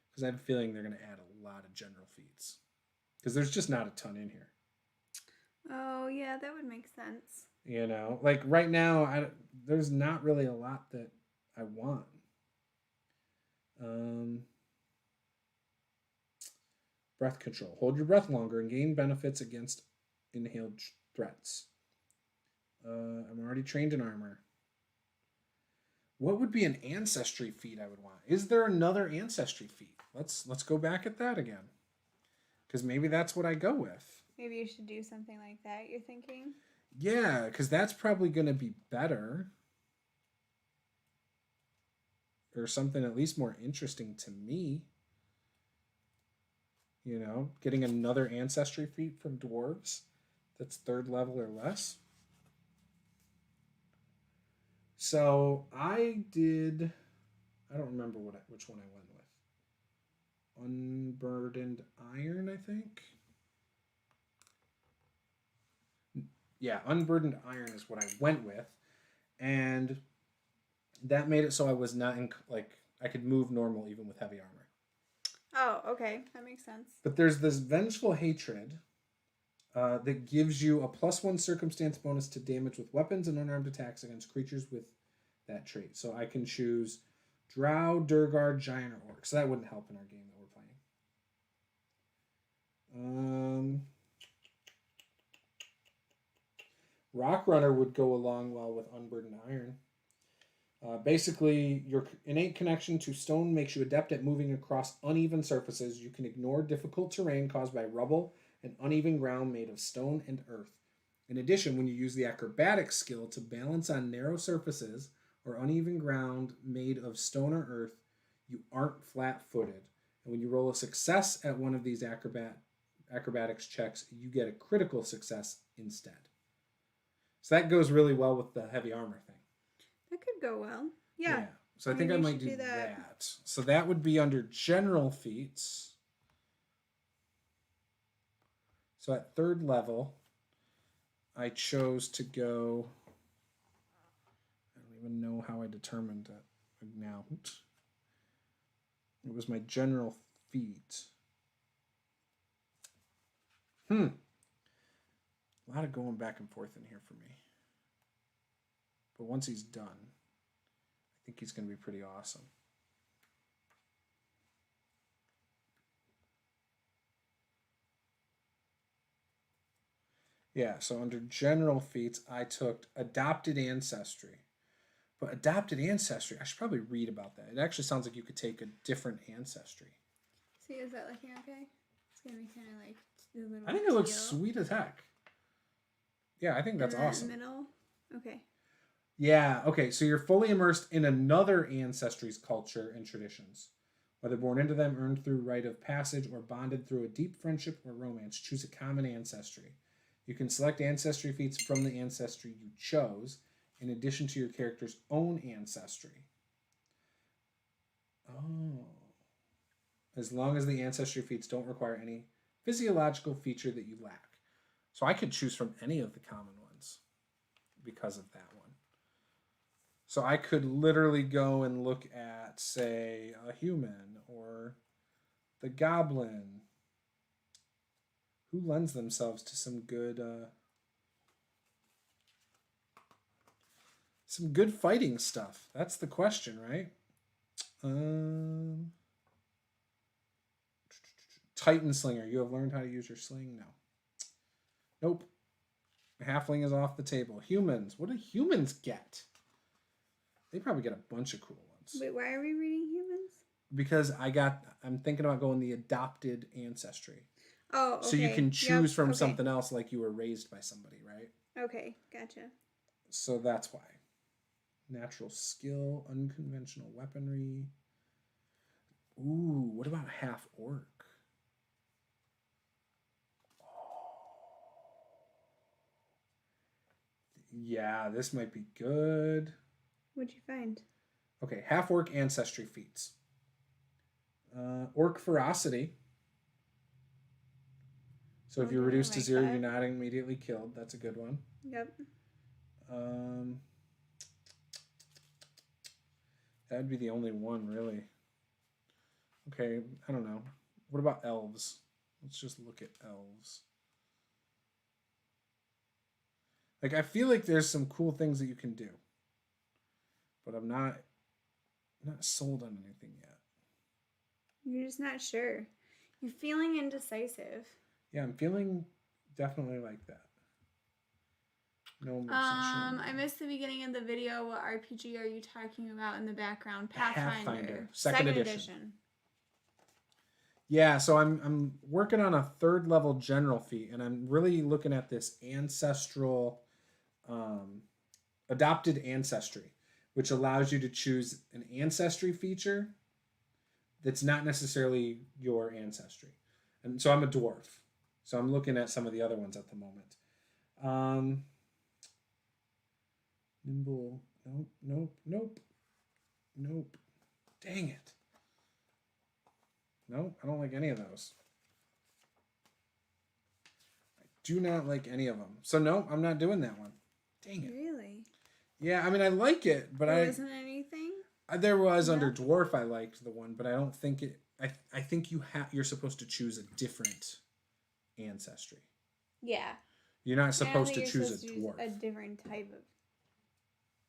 Because I have a feeling they're going to add a lot of general feats. Because there's just not a ton in here. Oh, yeah, that would make sense. You know, like right now, there's not really a lot that I want. Breath control. Hold your breath longer and gain benefits against inhaled threats. I'm already trained in armor. What would be an ancestry feat I would want? Is there another ancestry feat? Let's go back at that again. Because maybe that's what I go with. Maybe you should do something like that, you're thinking? Yeah, because that's probably going to be better. Or something at least more interesting to me. You know, getting another ancestry feat from dwarves that's 3rd level or less. So I don't remember which one I went with. Unburdened Iron, I think. Yeah, Unburdened Iron is what I went with. And that made it so I was not I could move normal even with heavy armor. Oh, okay. That makes sense. But there's this Vengeful Hatred that gives you a +1 circumstance bonus to damage with weapons and unarmed attacks against creatures with that trait. So I can choose Drow, Durgar, Giant, or Orc. So that wouldn't help in our game that we're playing. Rock Runner would go along well with Unburdened Iron. Basically, your innate connection to stone makes you adept at moving across uneven surfaces. You can ignore difficult terrain caused by rubble and uneven ground made of stone and earth. In addition, when you use the acrobatic skill to balance on narrow surfaces or uneven ground made of stone or earth, you aren't flat-footed. And when you roll a success at one of these acrobatics checks, you get a critical success instead. So that goes really well with the heavy armor thing. That could go well. Yeah. So I think I might do that. So that would be under general feats. So at 3rd level, I chose to go... I don't even know how I determined that now. It was my general feat. A lot of going back and forth in here for me. But once he's done, I think he's going to be pretty awesome. Yeah, so under general feats, I took adopted ancestry. But adopted ancestry, I should probably read about that. It actually sounds like you could take a different ancestry. See, is that looking okay? It's going to be kind of like the little I think it looks sweet as heck. Yeah, I think that's awesome. Middle? Okay. Yeah, okay, so you're fully immersed in another ancestry's culture and traditions. Whether born into them, earned through rite of passage, or bonded through a deep friendship or romance, choose a common ancestry. You can select ancestry feats from the ancestry you chose, in addition to your character's own ancestry. Oh. As long as the ancestry feats don't require any physiological feature that you lack. So I could choose from any of the common ones because of that one. So I could literally go and look at, say, a human or the goblin, who lends themselves to some good fighting stuff. That's the question, right? Titan Slinger. You have learned how to use your sling? No. Nope. Halfling is off the table. Humans. What do humans get? They probably get a bunch of cool ones. Wait, why are we reading humans? Because I'm thinking about going the adopted ancestry. Oh, okay. So you can choose from something else, like you were raised by somebody, right? Okay, gotcha. So that's why. Natural skill, unconventional weaponry. Ooh, what about half orc? Yeah, this might be good. What'd you find? Okay, half orc ancestry feats. Orc ferocity. So if you're reduced to 0, you're not immediately killed. That's a good one. Yep. That would be the only one, really. Okay, I don't know. What about elves? Let's just look at elves. Like, I feel like there's some cool things that you can do. But I'm not sold on anything yet. You're just not sure. You're feeling indecisive. Yeah, I'm feeling definitely like that. No more I missed the beginning of the video. What RPG are you talking about in the background? Pathfinder. Second edition. Yeah, so I'm working on a 3rd level general feat, and I'm really looking at this ancestral adopted ancestry, which allows you to choose an ancestry feature that's not necessarily your ancestry. And so I'm a dwarf. So I'm looking at some of the other ones at the moment. Nimble. Nope. Dang it. No, I don't like any of those. I do not like any of them. So no, I'm not doing that one. Dang it. Really? Yeah, I mean, I like it, but there wasn't anything? There was under dwarf. I liked the one, but I don't think it. I think you're supposed to choose a different ancestry. Yeah. You're not supposed to choose a dwarf. A different type of.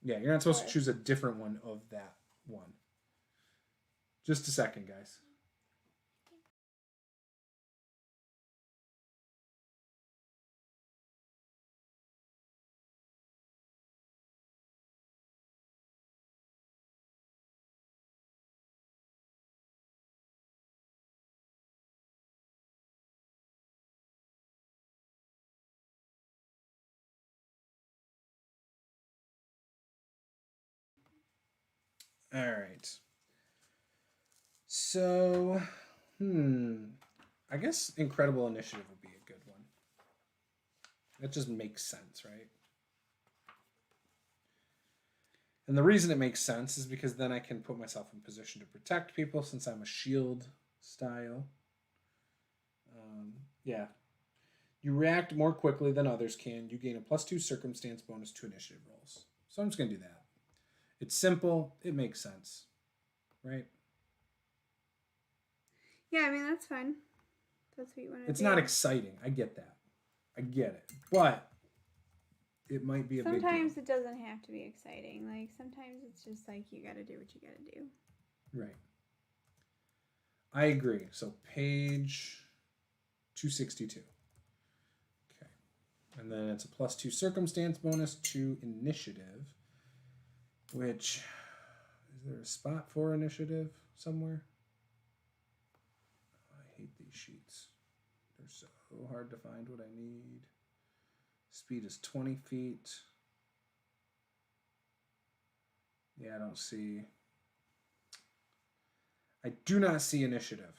Yeah, you're not supposed to choose a different one of that one. Just a second, guys. All right. So, I guess Incredible Initiative would be a good one. That just makes sense, right? And the reason it makes sense is because then I can put myself in position to protect people since I'm a shield style. Yeah. You react more quickly than others can. You gain a +2 circumstance bonus to initiative rolls. So I'm just going to do that. It's simple. It makes sense. Right? Yeah, I mean, that's fine. That's what you want to do. It's not exciting. I get that. I get it. But it might be a big deal. Sometimes it doesn't have to be exciting. Like, sometimes it's just like you got to do what you got to do. Right. I agree. So page 262. Okay. And then it's a +2 circumstance bonus to initiative, which, is there a spot for initiative somewhere? Oh, I hate these sheets. They're so hard to find what I need. Speed is 20 feet. Yeah, I don't see. I do not see initiative.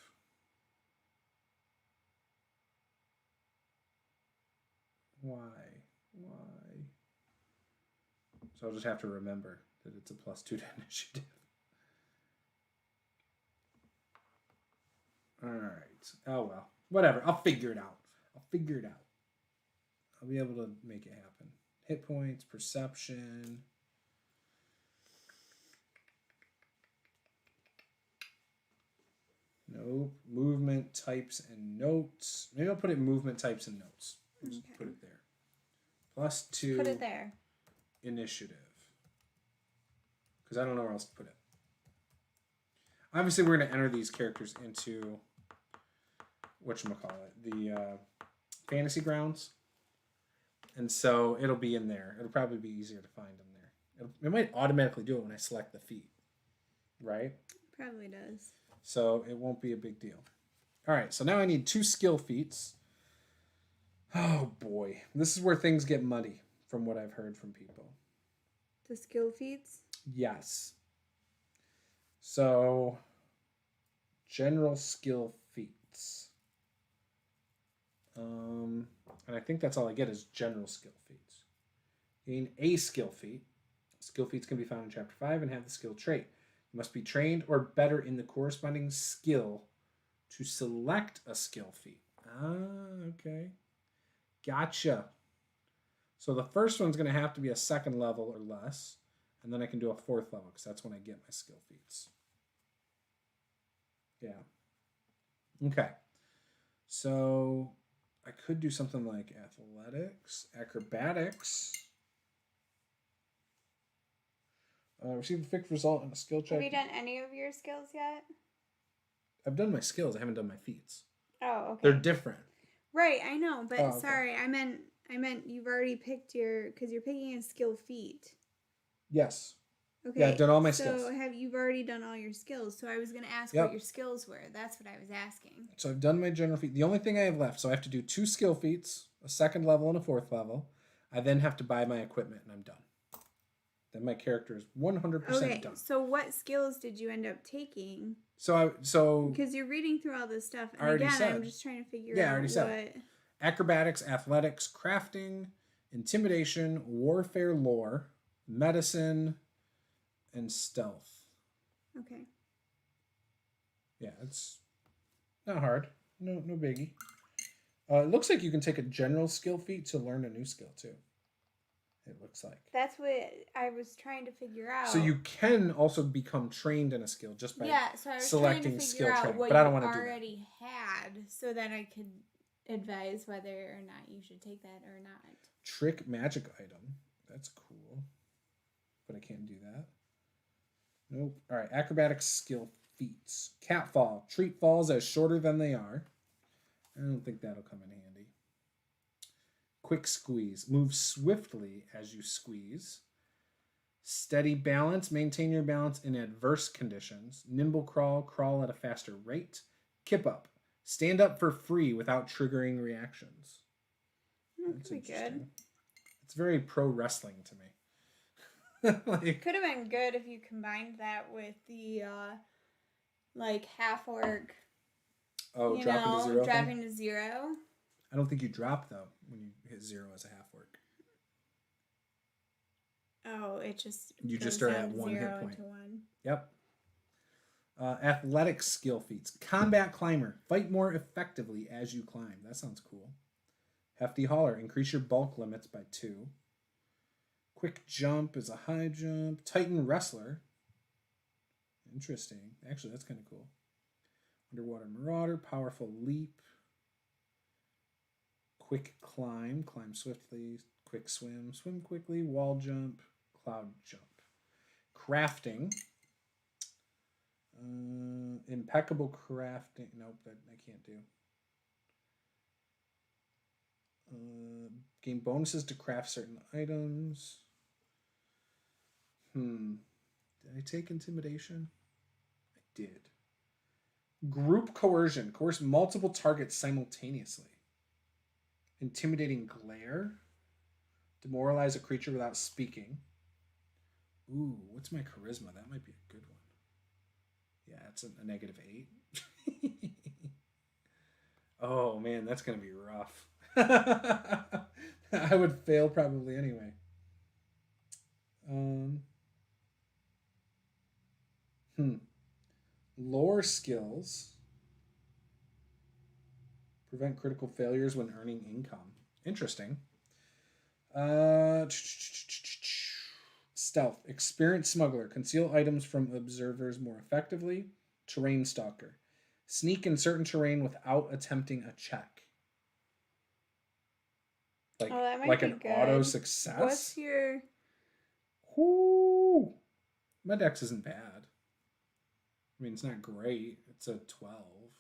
Why? So I'll just have to remember that it's a +2 to initiative. All right. Oh, well. Whatever. I'll figure it out. I'll be able to make it happen. Hit points, perception. Nope. Movement, types, and notes. Maybe I'll put it in movement, types, and notes. Just put it there. +2. Put it there. Initiative. Because I don't know where else to put it. Obviously, we're going to enter these characters into the fantasy grounds. And so it'll be in there. It'll probably be easier to find them there. It might automatically do it when I select the feat. Right? Probably does. So it won't be a big deal. All right, so now I need 2 skill feats. Oh boy, this is where things get muddy from what I've heard from people. The skill feats? Yes. So, general skill feats. And I think that's all I get is general skill feats. Gain a skill feat. Skill feats can be found in Chapter 5 and have the skill trait. You must be trained or better in the corresponding skill to select a skill feat. Okay. Gotcha. So the first one's going to have to be a 2nd level or less. And then I can do a 4th level because that's when I get my skill feats. Yeah. Okay. So I could do something like athletics, acrobatics. Receive a fixed result in a skill check. Have you done any of your skills yet? I've done my skills. I haven't done my feats. Oh, okay. They're different. Right, I know, but okay. Sorry, I meant you've already picked because you're picking a skill feat. Yes. Okay. Yeah, I've done all my skills. So you've already done all your skills? So I was going to ask what your skills were. That's what I was asking. So I've done my general feat. The only thing I have left, so I have to do 2 skill feats, a 2nd level and a 4th level. I then have to buy my equipment, and I'm done. Then my character is 100% done. So what skills did you end up taking? So because you're reading through all this stuff, and I'm just trying to figure out I already said acrobatics, athletics, crafting, intimidation, warfare lore, medicine, and stealth. Okay. Yeah, it's not hard. No biggie. It looks like you can take a general skill feat to learn a new skill too. It looks like. That's what I was trying to figure out. So you can also become trained in a skill just by so I was selecting trying to skill figure out training, what but I don't you want to do that. already had, so that I could advise whether or not you should take that or not. Trick magic item. That's cool. But I can't do that. Nope. All right. Acrobatics skill feats. Catfall. Treat falls as shorter than they are. I don't think that'll come in handy. Quick squeeze. Move swiftly as you squeeze. Steady balance. Maintain your balance in adverse conditions. Nimble crawl. Crawl at a faster rate. Kip up. Stand up for free without triggering reactions. That's pretty good. It's very pro wrestling to me. Like, could have been good if you combined that with the like half orc. oh, dropping to 0 thing? Dropping to 0. I don't think you drop though when you hit 0 as a half orc. Oh, it just You goes just start down at to 1 hit 0 point. to 1. Yep. Athletic skill feats. Combat climber. Fight more effectively as you climb. That sounds cool. Hefty hauler. Increase your bulk limits by 2. Quick jump is a high jump. Titan wrestler. Interesting. Actually, that's kind of cool. Underwater marauder. Powerful leap. Quick climb. Climb swiftly. Quick swim. Swim quickly. Wall jump. Cloud jump. Crafting. Impeccable crafting. Nope, that I can't do. Gain bonuses to craft certain items. Did I take intimidation? I did. Group coercion. Coerce multiple targets simultaneously. Intimidating glare. Demoralize a creature without speaking. Ooh, what's my charisma? That might be a good one. Yeah, it's a -8. Oh man, that's gonna be rough. I would fail probably anyway. Lore skills. Prevent critical failures when earning income. Interesting. Stealth. Experienced smuggler. Conceal items from observers more effectively. Terrain stalker. Sneak in certain terrain without attempting a check. Like, that might like be an good. auto success? What's your... Ooh. My dex isn't bad. I mean, it's not great. It's a 12.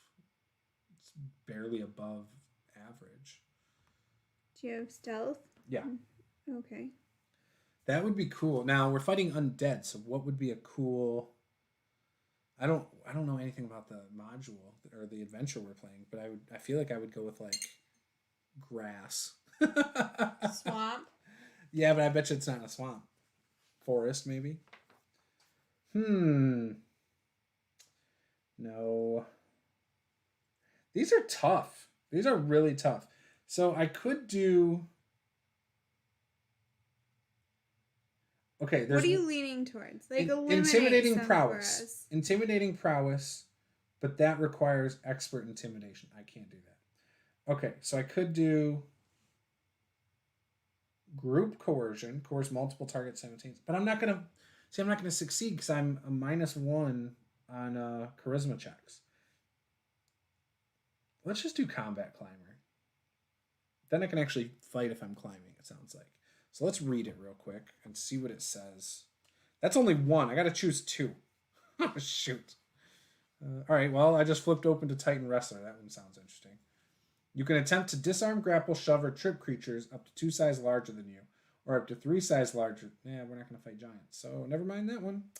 It's barely above average. Do you have stealth? Yeah. Okay. That would be cool. Now, we're fighting undead, so what would be a cool... I don't know anything about the module or the adventure we're playing, but I feel like I would go with, like, grass. Swamp? Yeah, but I bet you it's not in a swamp. Forest, maybe? No. These are tough. These are really tough. So I could do... Okay, what are you leaning towards? Like, intimidating some prowess. for us. Intimidating prowess, but that requires expert intimidation. I can't do that. Okay, so I could do group coercion, coerce multiple targets simultaneously. But I'm not gonna succeed because I'm a -1 on charisma checks. Let's just do combat climber. Then I can actually fight if I'm climbing, it sounds like. So let's read it real quick and see what it says. That's only 1. I got to choose 2. Oh, shoot. All right, well, I just flipped open to Titan Wrestler. That one sounds interesting. You can attempt to disarm, grapple, shove, or trip creatures up to 2 sizes larger than you, or up to 3 sizes larger. Yeah, we're not going to fight giants, so never mind that one.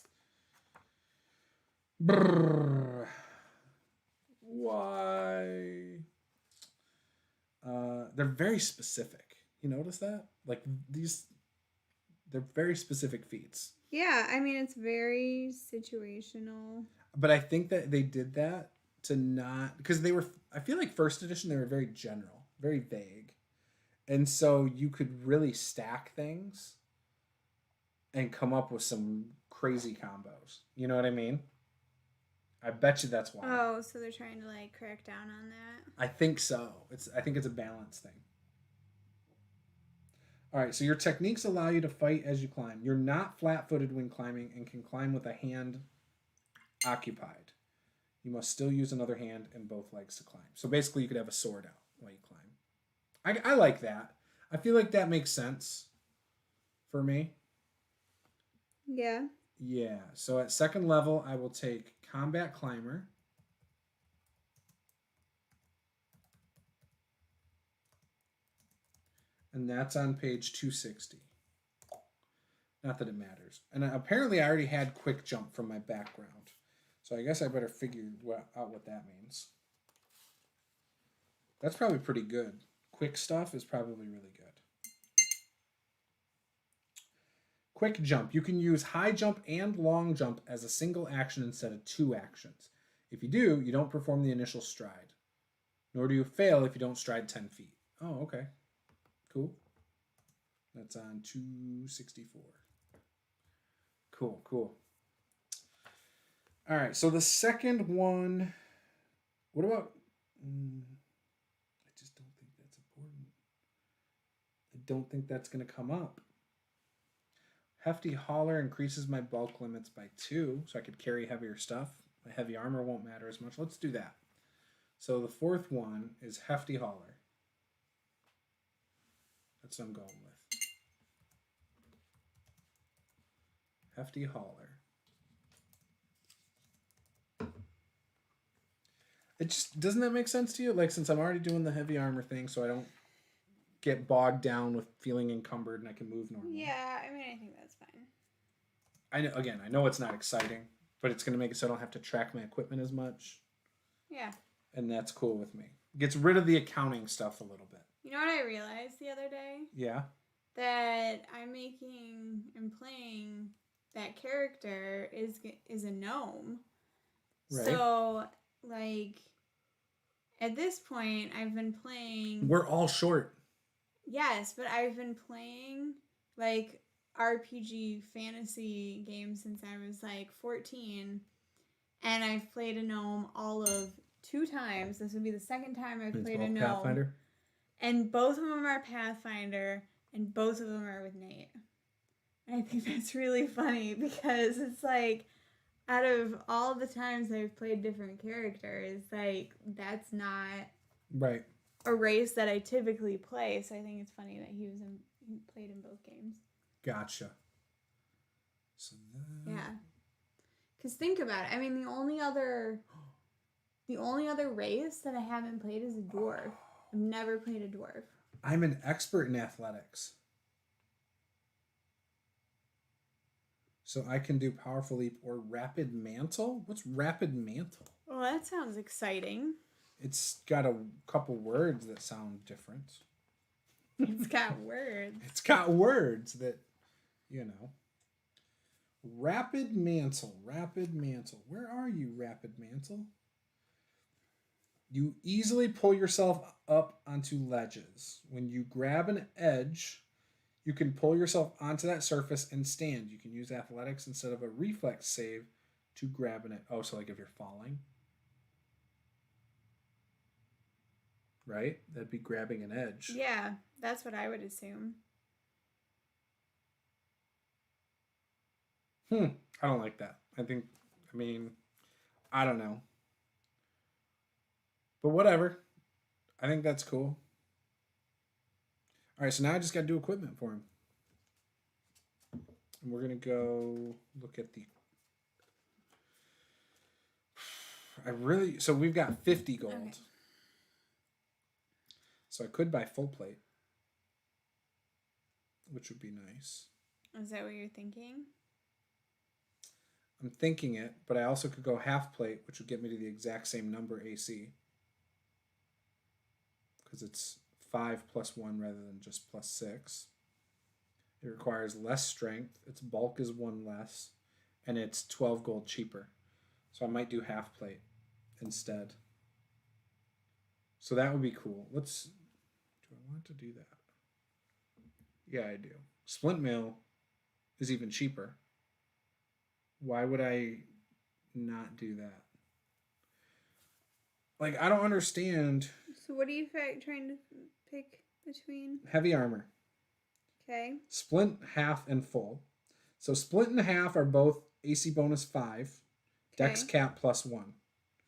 Brrr. Why? They're very specific. You notice that? Like, they're very specific feats. Yeah, I mean, it's very situational. But I think that they did that to not... Because they were... I feel like first edition, they were very general, very vague. And so you could really stack things and come up with some crazy combos. You know what I mean? I bet you that's why. Oh, so they're trying to, like, crack down on that? I think so. I think it's a balance thing. All right, so your techniques allow you to fight as you climb. You're not flat-footed when climbing and can climb with a hand occupied. You must still use another hand and both legs to climb. So basically, you could have a sword out while you climb. I like that. I feel like that makes sense for me. Yeah. Yeah, so at second level, I will take Combat Climber. And that's on page 260. Not that it matters. And apparently I already had quick jump from my background. So I guess I better figure out what that means. That's probably pretty good. Quick stuff is probably really good. Quick jump. You can use high jump and long jump as a single action instead of 2 actions. If you do, you don't perform the initial stride. Nor do you fail if you don't stride 10 feet. Oh, okay. Cool. That's on 264. Cool, cool. All right, so the second one... What about... I just don't think that's important. I don't think that's going to come up. Hefty Hauler increases my bulk limits by 2, so I could carry heavier stuff. My heavy armor won't matter as much. Let's do that. So the fourth one is Hefty Hauler. That's what I'm going with. Hefty Hauler. It just doesn't that make sense to you? Like, since I'm already doing the heavy armor thing, so I don't get bogged down with feeling encumbered and I can move normally. Yeah, I mean, I think that's fine. I know it's not exciting, but it's going to make it so I don't have to track my equipment as much. Yeah. And that's cool with me. Gets rid of the accounting stuff a little bit. You know what I realized the other day? Yeah. That I'm making and playing that character is a gnome. Right. So, like, at this point, I've been playing... We're all short. Yes, but I've been playing, like, RPG fantasy games since I was, like, 14. And I've played a gnome all of 2 times. This would be the second time I've played a gnome. Pathfinder? And both of them are Pathfinder, and both of them are with Nate. And I think that's really funny because it's like, out of all the times I've played different characters, like, that's not right a race that I typically play. So I think it's funny that he played in both games. Gotcha. So yeah, because think about it. I mean, the only other race that I haven't played is a dwarf. I've never played a dwarf. I'm an expert in athletics. So I can do Powerful Leap or Rapid Mantle? What's Rapid Mantle? Well, that sounds exciting. It's got a couple words that sound different. It's got words. It's got words that, you know. Rapid Mantle. Rapid Mantle. Where are you, Rapid Mantle? You easily pull yourself up onto ledges. When you grab an edge, you can pull yourself onto that surface and stand. You can use athletics instead of a reflex save to grab an edge. Oh, so like if you're falling. Right? That'd be grabbing an edge. Yeah, that's what I would assume. I don't like that. I don't know. But whatever. I think that's cool. All right, so now I just got to do equipment for him. And we're going to go look at the... So we've got 50 gold. Okay. So I could buy full plate, which would be nice. Is that what you're thinking? I'm thinking it, but I also could go half plate, which would get me to the exact same number AC. Because it's 5 + 1 rather than just +6. It requires less strength. Its bulk is 1 less. And it's 12 gold cheaper. So I might do half plate instead. So that would be cool. Do I want to do that? Yeah, I do. Splint mail is even cheaper. Why would I not do that? Like, I don't understand. So what are you trying to pick between? Heavy armor. Okay. Splint, half, and full. So splint and half are both AC bonus 5. Okay. Dex cap +1.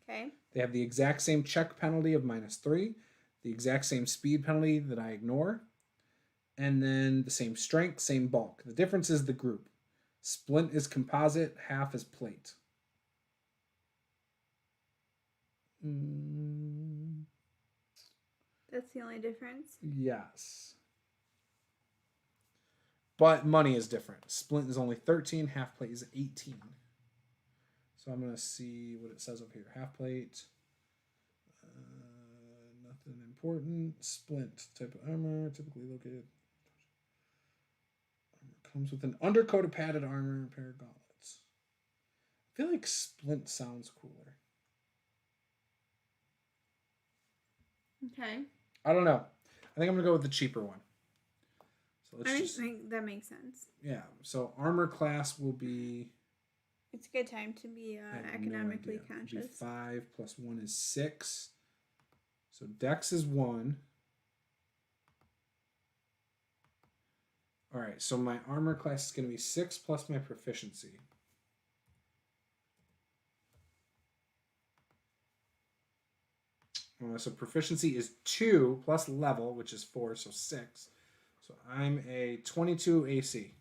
Okay. They have the exact same check penalty of -3. The exact same speed penalty that I ignore. And then the same strength, same bulk. The difference is the group. Splint is composite, half is plate. That's the only difference? Yes. But money is different. Splint is only 13, half plate is 18. So I'm going to see what it says over here. Half plate, nothing important. Splint, type of armor, typically located. Armor Comes with an undercoat of padded armor and a pair of gauntlets. I feel like splint sounds cooler. Okay. I don't know. I think I'm going to go with the cheaper one. So let's think that makes sense. Yeah. So armor class will be... It's a good time to be economically conscious. It'll be 5 plus 1 is 6. So Dex is 1. All right. So my armor class is going to be 6 plus my proficiency. So proficiency is 2 plus level, which is 4, so 6. So I'm a 22 AC.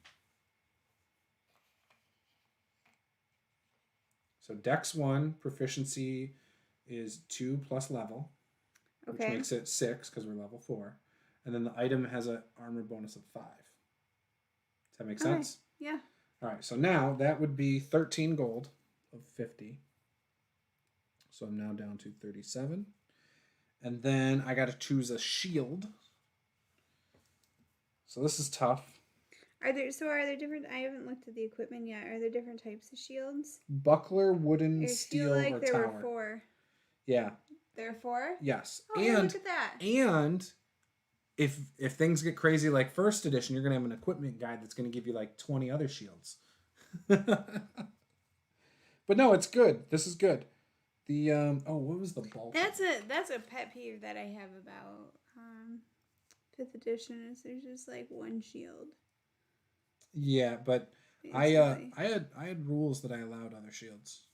So Dex 1, proficiency is 2 plus level, which makes it 6 because we're level 4. And then the item has an armor bonus of 5. Does that make sense? Yeah. All right, so now that would be 13 gold of 50. So I'm now down to 37. And then I got to choose a shield. So this is tough. Are there different? I haven't looked at the equipment yet. Are there different types of shields? Buckler, wooden, I steel, feel like or there tower. were 4. Yeah. There are 4? Yes. Oh, yeah, look at that. And if things get crazy like first edition, you're gonna have an equipment guide that's gonna give you like 20 other shields. But no, it's good. This is good. The what was the bulk? That's a pet peeve that I have about 5th edition is there's just like one shield. Yeah, but I had rules that I allowed other shields.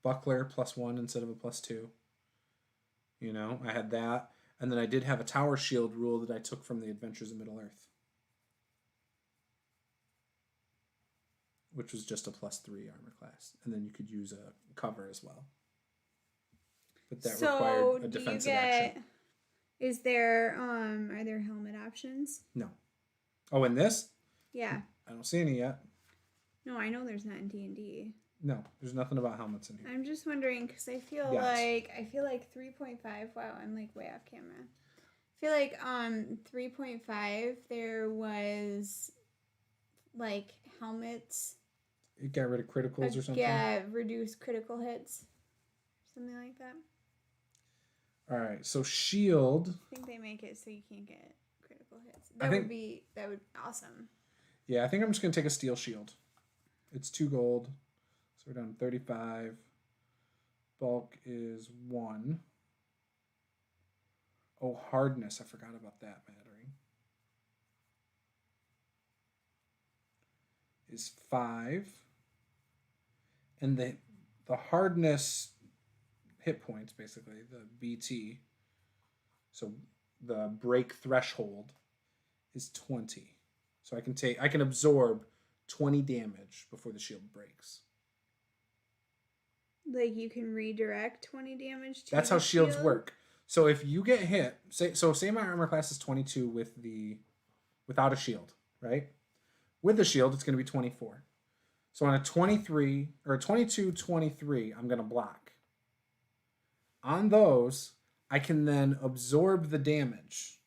Buckler +1 instead of a +2. You know, I had that, and then I did have a tower shield rule that I took from the Adventures of Middle Earth, which was just a +3 armor class, and then you could use a cover as well. But that required a defensive action. Is there are there helmet options? No. Oh, in this? Yeah. I don't see any yet. No, I know there's not in D&D. No, there's nothing about helmets in here. I'm just wondering because I feel like 3.5. Wow, I'm like way off camera. I feel like 3.5 there was like helmets. It got rid of criticals or something? Yeah, reduced critical hits. Something like that. All right, so shield. I think they make it so you can't get critical hits. That would be awesome. Yeah, I think I'm just going to take a steel shield. It's 2 gold. So we're down to 35. Bulk is 1. Oh, hardness. I forgot about that mattering. Is 5. And the hardness hit points, basically, the BT. So the break threshold is 20. So I can absorb 20 damage before the shield breaks. Like you can redirect 20 damage to That's how shields work. So if you get hit, say my armor class is 22 without a shield, right? With a shield, it's going to be 24. So on a 23 or a 22-23, I'm going to block. On those, I can then absorb the damage.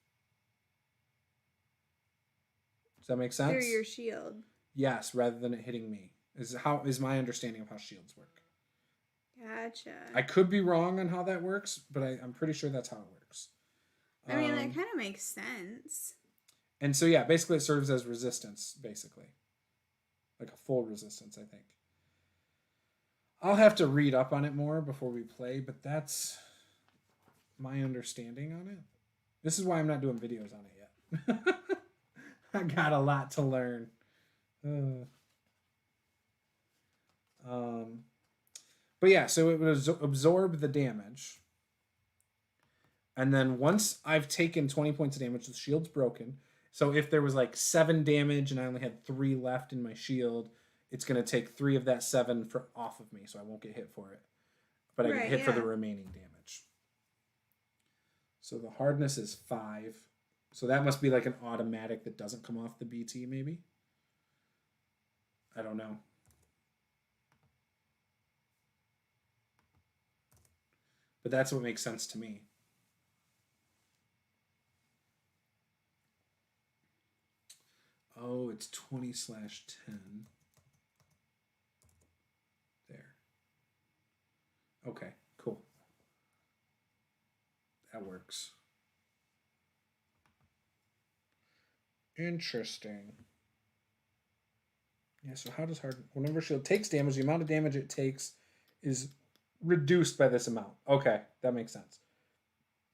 Does that make sense? Through your shield. Yes, rather than it hitting me. Is my understanding of how shields work. Gotcha. I could be wrong on how that works, but I'm pretty sure that's how it works. I mean, that kind of makes sense. And so, yeah, basically it serves as resistance, basically. Like a full resistance, I think. I'll have to read up on it more before we play, but that's my understanding on it. This is why I'm not doing videos on it yet. I got a lot to learn. But yeah, so it would absorb the damage. And then once I've taken 20 points of damage, the shield's broken. So if there was like 7 damage and I only had 3 left in my shield, it's going to take 3 of that 7 off of me, so I won't get hit for it. But I get hit for the remaining damage. So the hardness is 5. So that must be like an automatic that doesn't come off the BT, maybe? I don't know. But that's what makes sense to me. Oh, it's 20/10. There. Okay, cool. That works. Interesting. Yeah, so how does harden... Whenever shield takes damage, the amount of damage it takes is reduced by this amount. Okay, that makes sense.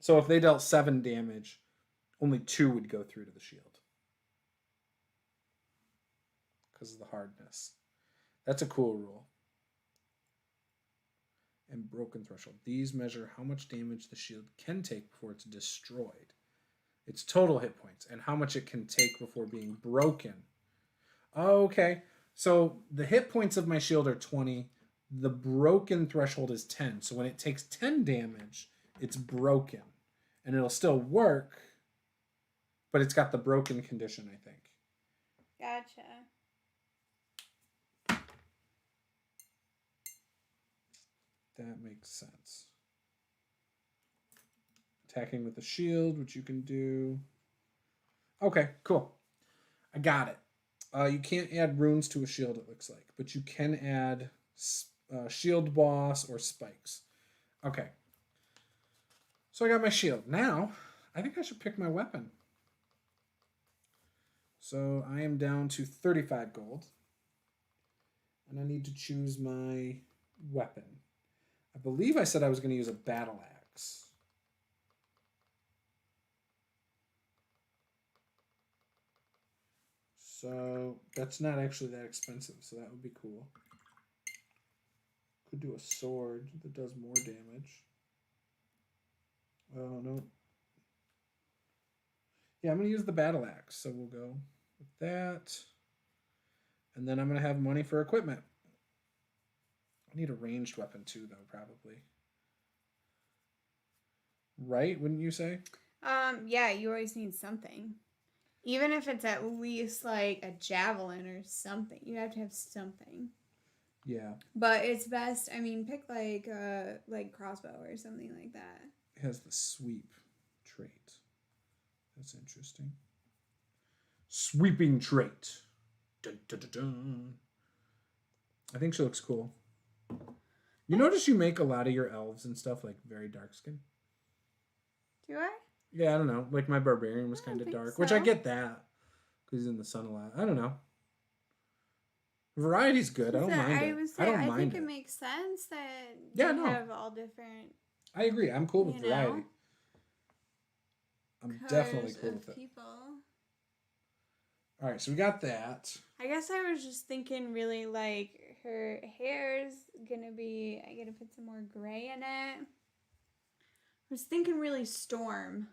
So if they dealt 7 damage, only 2 would go through to the shield. Because of the hardness. That's a cool rule. And broken threshold. These measure how much damage the shield can take before it's destroyed. Its total hit points and how much it can take before being broken. Okay. So the hit points of my shield are 20. The broken threshold is 10. So when it takes 10 damage, it's broken. And it'll still work, but it's got the broken condition, I think. Gotcha. That makes sense. Attacking with the shield, which you can do. Okay, cool. I got it. You can't add runes to a shield, it looks like, but you can add shield boss or spikes. Okay. So I got my shield. Now, I think I should pick my weapon. So I am down to 35 gold. And I need to choose my weapon. I believe I said I was going to use a battle axe. So that's not actually that expensive, so that would be cool. Could do a sword that does more damage. Oh, no. Yeah, I'm going to use the battle axe, so we'll go with that. And then I'm going to have money for equipment. I need a ranged weapon too, though, probably. Right, wouldn't you say? Yeah, you always need something. Even if it's at least like a javelin or something. You have to have something. Yeah. But it's best, I mean, pick like crossbow or something like that. It has the sweep trait. That's interesting. Sweeping trait. Dun, dun, dun, dun. I think she looks cool. You notice you make a lot of your elves and stuff like very dark skin? Do I? Yeah, I don't know. Like my barbarian was kind of dark, which I get that because he's in the sun a lot. I don't know. Variety's good. I don't mind it. I think it makes sense that you have all different. I agree. I'm cool with variety. I'm definitely cool with it. People. All right, so we got that. I guess I was just thinking really like her hair's gonna be. I gotta put some more gray in it. I was thinking really storm.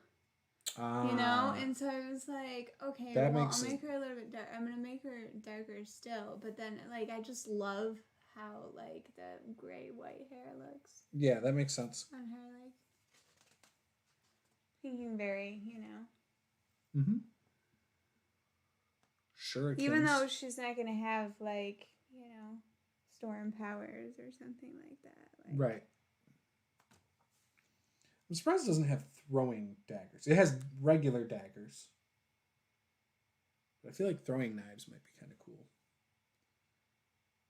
You know, and so I was like, okay, I'll make her a little bit dark. I'm gonna make her darker still, but then like I just love how like the gray white hair looks. Yeah, that makes sense. On her, like thinking very, you know. Mm-hmm. Sure. Even though she's not gonna have like, you know, storm powers or something like that. Like, right. I'm surprised it doesn't have throwing daggers. It has regular daggers. But I feel like throwing knives might be kind of cool.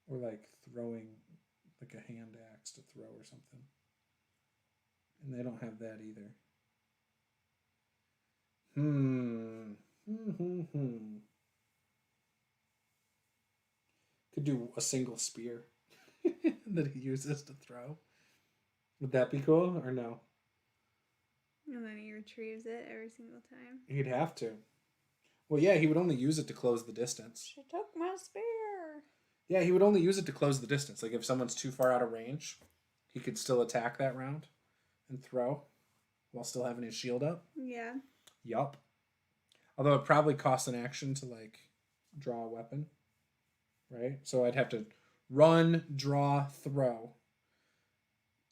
Or like throwing like a hand axe to throw or something. And they don't have that either. Could do a single spear that he uses to throw. Would that be cool or no? And then he retrieves it every single time. He'd have to. Well, yeah, he would only use it to close the distance. She took my spear. Yeah, he would only use it to close the distance. Like if someone's too far out of range, he could still attack that round and throw while still having his shield up. Yeah. Yup. Although it probably costs an action to like draw a weapon. Right? So I'd have to run, draw, throw.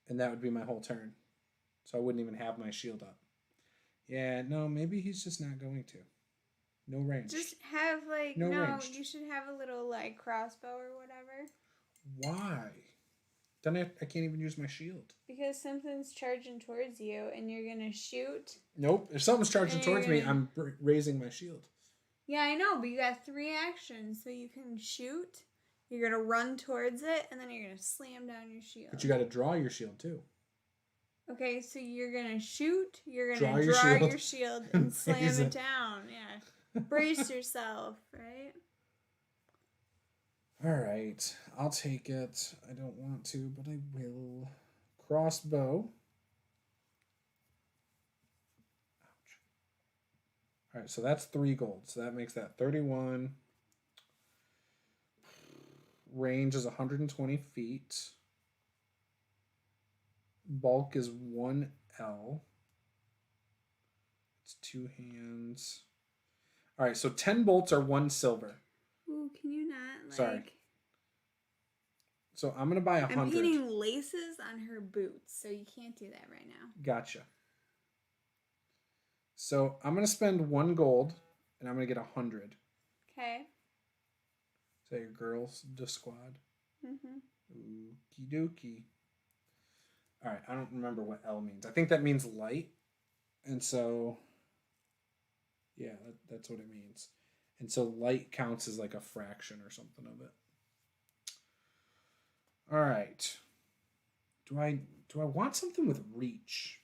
And that would be my whole turn. So I wouldn't even have my shield up. Yeah, no, maybe he's just not going to. No range. Just have like no ranged. You should have a little like crossbow or whatever. Why? Then I can't even use my shield. Because something's charging towards you and you're gonna shoot. Nope. If something's charging towards me, I'm raising my shield. Yeah, I know, but you got 3 actions, so you can shoot. You're gonna run towards it, and then you're gonna slam down your shield. But you got to draw your shield too. Okay, so you're gonna shoot. You're Draw gonna your draw shield, your shield and slam raise it it. down. Yeah, brace yourself, right? All right, I'll take it. I don't want to, but I will. Crossbow. Ouch. All right, so that's 3 gold. So that makes that 31. Range is 120 feet. Bulk is 1L. It's 2 hands. All right, so 10 bolts are 1 silver. Ooh, can you not, like... Sorry. So I'm going to buy 100. I'm painting laces on her boots, so you can't do that right now. Gotcha. So I'm going to spend 1 gold, and I'm going to get 100. Okay. Is that your girls' squad? Mm-hmm. Okie dokie. All right, I don't remember what L means. I think that means light. And so, yeah, that's what it means. And so light counts as like a fraction or something of it. All right. Do I want something with reach?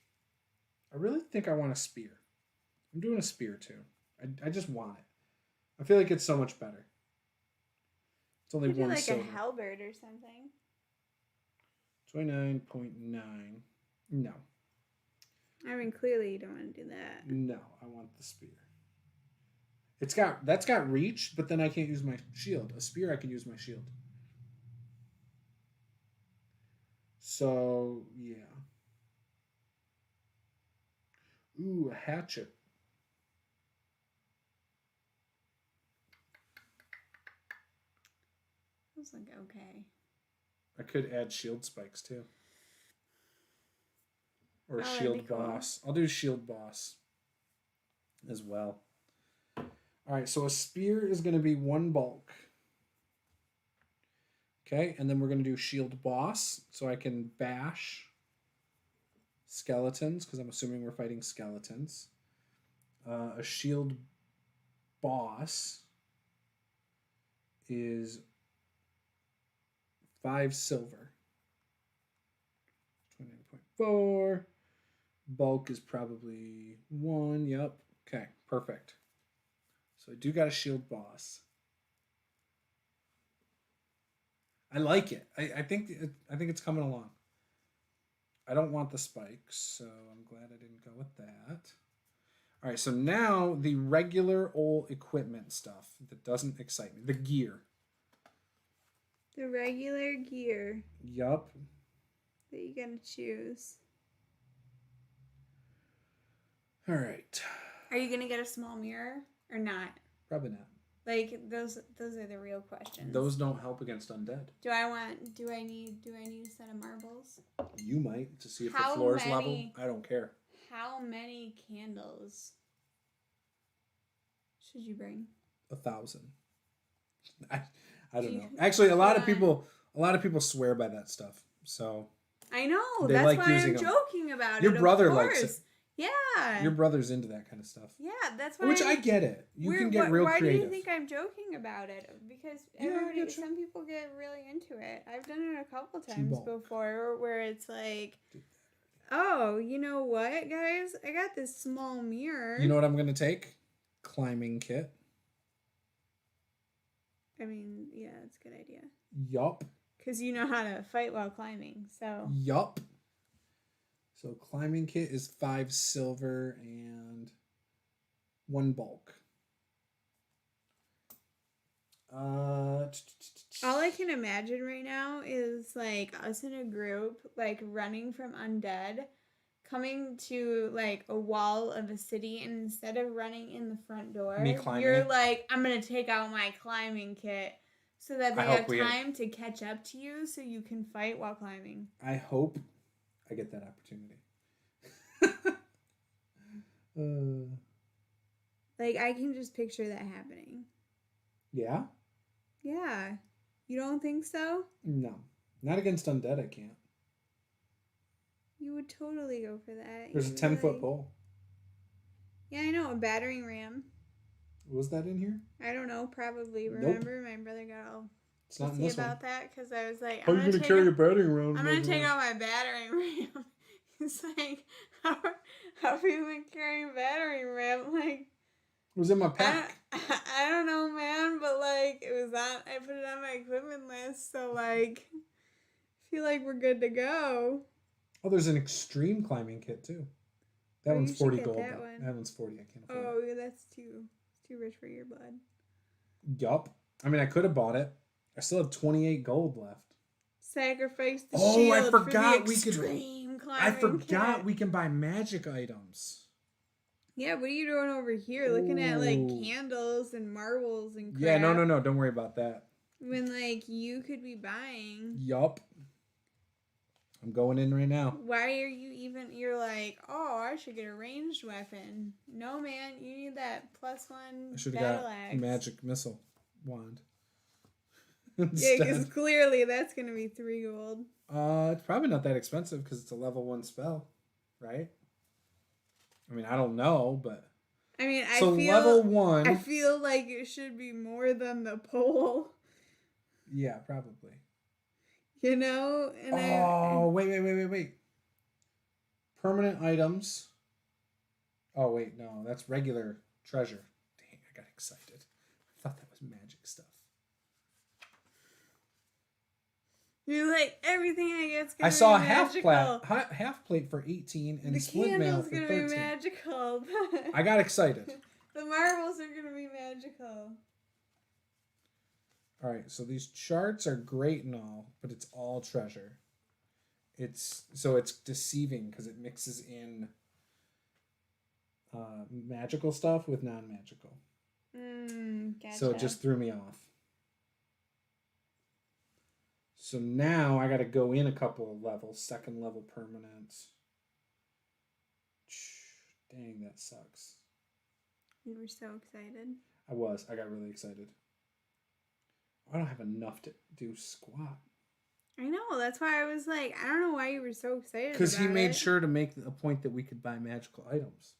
I really think I want a spear. I'm doing a spear too. I just want it. I feel like it's so much better. It's only You do 1 like silver. a halberd or something. 29.9. No. I mean, clearly you don't want to do that. No, I want the spear. That's got reach, but then I can't use my shield. A spear, I can use my shield. So, yeah. Ooh, a hatchet. Feels like okay. I could add shield spikes too. Or that'd shield be cool. boss. I'll do shield boss as well. All right, so a spear is going to be 1 bulk. Okay, and then we're going to do shield boss, so I can bash skeletons, because I'm assuming we're fighting skeletons. A shield boss is 5 silver. 29.4. Bulk is probably 1. Yep. Okay, perfect. So I do got a shield boss. I like it. I think it's coming along. I don't want the spikes, so I'm glad I didn't go with that. All right, so now the regular old equipment stuff that doesn't excite me. The gear. The regular gear Yup. that you gotta choose. All right. Are you gonna get a small mirror or not? Probably not. Like those are the real questions. Those don't help against undead. Do I need a set of marbles? You might, to see if How the floor is many- level. I don't care. How many candles should you bring? 1,000. I don't know. Actually, a lot of people swear by that stuff. So I know. They That's like why using I'm them. joking about Your it. brother of likes course. it. Yeah. Your brother's into that kind of stuff. Yeah, that's why. Which I get it. You can get real why creative. do you think I'm joking about it? Because some people get really into it. I've done it a couple times before where it's like, oh, you know what, guys? I got this small mirror. You know what I'm going to take? Climbing kit. I mean, yeah, it's a good idea. Yup. Because you know how to fight while climbing, so. Yup. So climbing kit is 5 silver and 1 bulk. All I can imagine right now is like us in a group, like running from undead, coming to like a wall of a city, and instead of running in the front door, you're like, I'm gonna take out my climbing kit so that they have time to catch up to you so you can fight while climbing. I hope I get that opportunity. Like, I can just picture that happening. Yeah? Yeah. You don't think so? No. Not against undead, I can't. You would totally go for that. There's a 10-foot pole. Yeah, I know. A battering ram. Was that in here? I don't know. Probably. Nope. Remember, my brother got all It's not in pissy this about one. that because I was like, How are you gonna carry your battering ram? I'm gonna take out my battering ram. He's like, how have you been carrying a battering ram? Like, It was in my pack. I don't know, man, but like it was on. I put it on my equipment list, so like, I feel like we're good to go. Oh, there's an extreme climbing kit too. That one's 40 gold. That one's 40. I can't afford it. Oh, that's too rich for your blood. Yup. I mean, I could have bought it. I still have 28 gold left. Sacrifice the shield. I forgot for the extreme climbing I forgot kit. we can buy magic items. Yeah, what are you doing over here? Looking at like candles and marbles and crap. Yeah, no. Don't worry about that. When like you could be buying. Yup. I'm going in right now. Why are you even? You're like, oh, I should get a ranged weapon. No, man, you need that +1 I should have battle got axe. a magic missile wand. Yeah, because clearly that's gonna be 3 gold. It's probably not that expensive because it's a level 1 spell, right? I mean, I don't know, but I mean, I feel level 1. I feel like it should be more than the pole. Yeah, probably. You know? And wait. Permanent items. Oh, wait, no. That's regular treasure. Dang, I got excited. I thought that was magic stuff. You're like, everything I get's gonna I saw be a half plate for 18 and the splint mail for 13. The candle's gonna be magical. I got excited. The marbles are gonna be magical. All right, so these charts are great and all, but it's all treasure. It's deceiving because it mixes in magical stuff with non-magical. Gotcha. So it just threw me off. So now I got to go in a couple of levels, 2nd level permanent. Dang, that sucks. You were so excited. I got really excited. I don't have enough to do squat. I know. That's why I was like, I don't know why you were so excited. Because he made sure to make a point that we could buy magical items.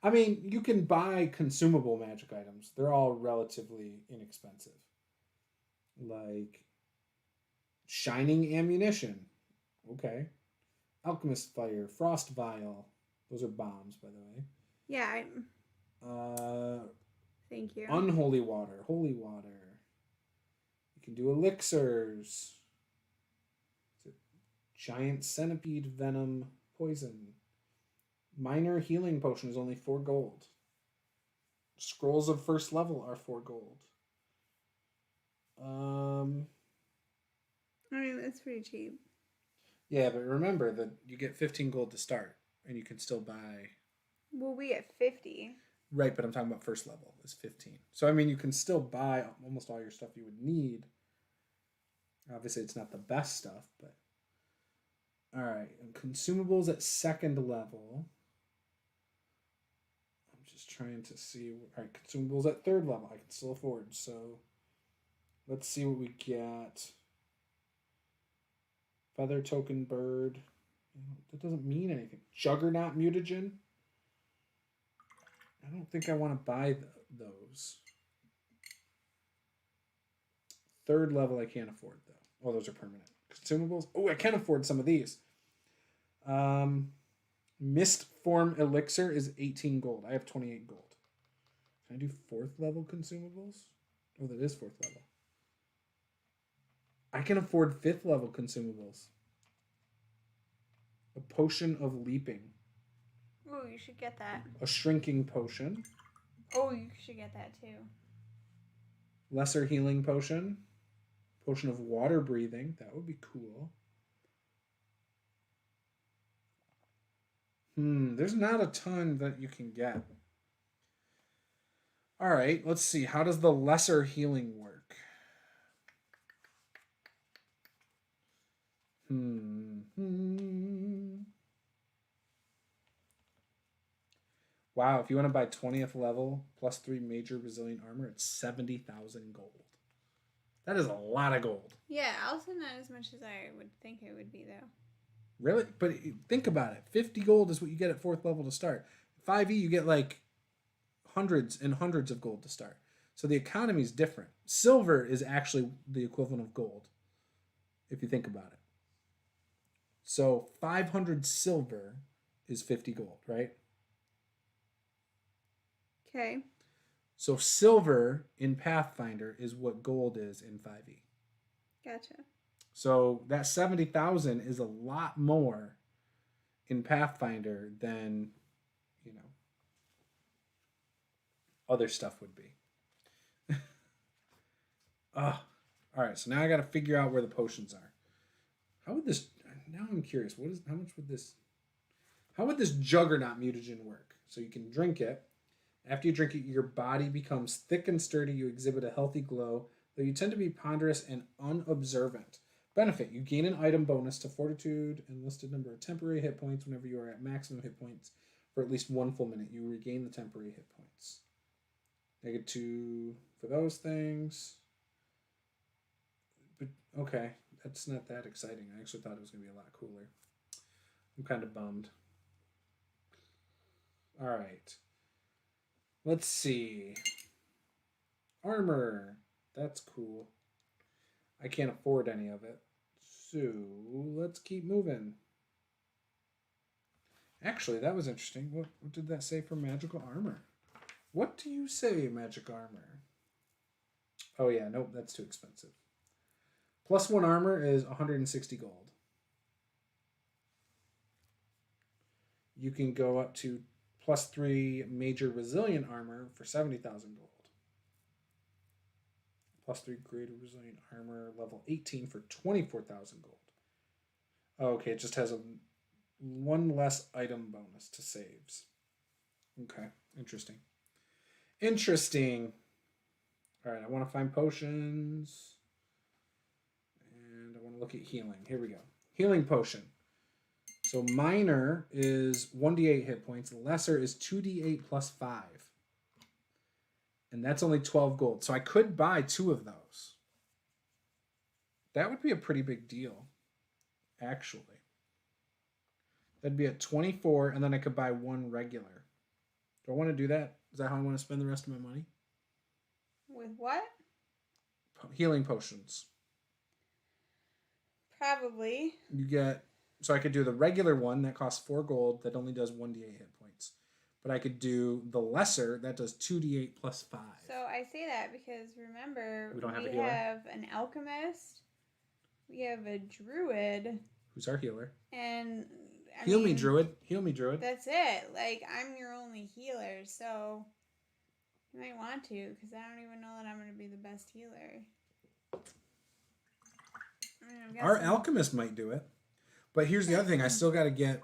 I mean, you can buy consumable magic items. They're all relatively inexpensive. Like shining ammunition. Okay. Alchemist fire. Frost vial. Those are bombs, by the way. Yeah. Thank you. Unholy water. Holy water. You can do elixirs. Giant centipede venom poison. Minor healing potion is only 4 gold. Scrolls of 1st level are 4 gold. I mean, that's pretty cheap. Yeah, but remember that you get 15 gold to start, and you can still buy. Well, we get 50. Right, but I'm talking about 1st level is 15. So I mean, you can still buy almost all your stuff you would need. Obviously, it's not the best stuff, but all right. And consumables at 2nd level. I'm just trying to see. All right, consumables at 3rd level. I can still afford. So let's see what we get. Feather token bird. That doesn't mean anything. Juggernaut mutagen. I don't think I want to buy those. 3rd level I can't afford though. Oh, those are permanent. Consumables. Oh, I can afford some of these. Mist form elixir is 18 gold. I have 28 gold. Can I do 4th level consumables? Oh, that is 4th level. I can afford 5th level consumables. A potion of leaping. Oh, you should get that. A shrinking potion. Oh, you should get that too. Lesser healing potion. Potion of water breathing. That would be cool. There's not a ton that you can get. All right, let's see. How does the lesser healing work? Wow, if you want to buy 20th level plus 3 major resilient armor, it's 70,000 gold. That is a lot of gold. Yeah, also not as much as I would think it would be, though. Really? But think about it. 50 gold is what you get at 4th level to start. 5e, you get like hundreds and hundreds of gold to start. So the economy is different. Silver is actually the equivalent of gold, if you think about it. So 500 silver is 50 gold, right? Okay. So silver in Pathfinder is what gold is in 5e. Gotcha. So that 70,000 is a lot more in Pathfinder than, you know, other stuff would be. All right, so now I got to figure out where the potions are. How would this? Now I'm curious. How would this Juggernaut mutagen work? So you can drink it. After you drink it, your body becomes thick and sturdy. You exhibit a healthy glow, though you tend to be ponderous and unobservant. Benefit: you gain an item bonus to Fortitude and listed number of temporary hit points whenever you are at maximum hit points for at least 1 full minute. You regain the temporary hit points. -2 for those things. But okay, that's not that exciting. I actually thought it was going to be a lot cooler. I'm kind of bummed. All right. Let's see. Armor. That's cool. I can't afford any of it. So let's keep moving. Actually, that was interesting. What did that say for magical armor? What do you say, magic armor? Oh yeah, nope, that's too expensive. +1 armor is 160 gold. You can go up to +3 major resilient armor for 70,000 gold. +3 greater resilient armor level 18 for 24,000 gold. Oh, okay, it just has a 1 less item bonus to saves. Okay, interesting. Interesting. All right, I want to find potions. And I want to look at healing. Here we go. Healing potion. So minor is 1d8 hit points. Lesser is 2d8 plus 5. And that's only 12 gold. So I could buy 2 of those. That would be a pretty big deal, actually. That'd be at 24, and then I could buy 1 regular. Do I want to do that? Is that how I want to spend the rest of my money? With what? Healing potions. Probably. You get... So I could do the regular one that costs 4 gold that only does 1d8 hit points. But I could do the lesser that does 2d8 plus 5. So I say that because remember, we we have an alchemist, we have a druid. Who's our healer? And Heal me, druid. Heal me, druid. That's it. Like, I'm your only healer, so you might want to, because I don't even know that I'm going to be the best healer. Our alchemist might do it. But here's the other thing. I still got to get...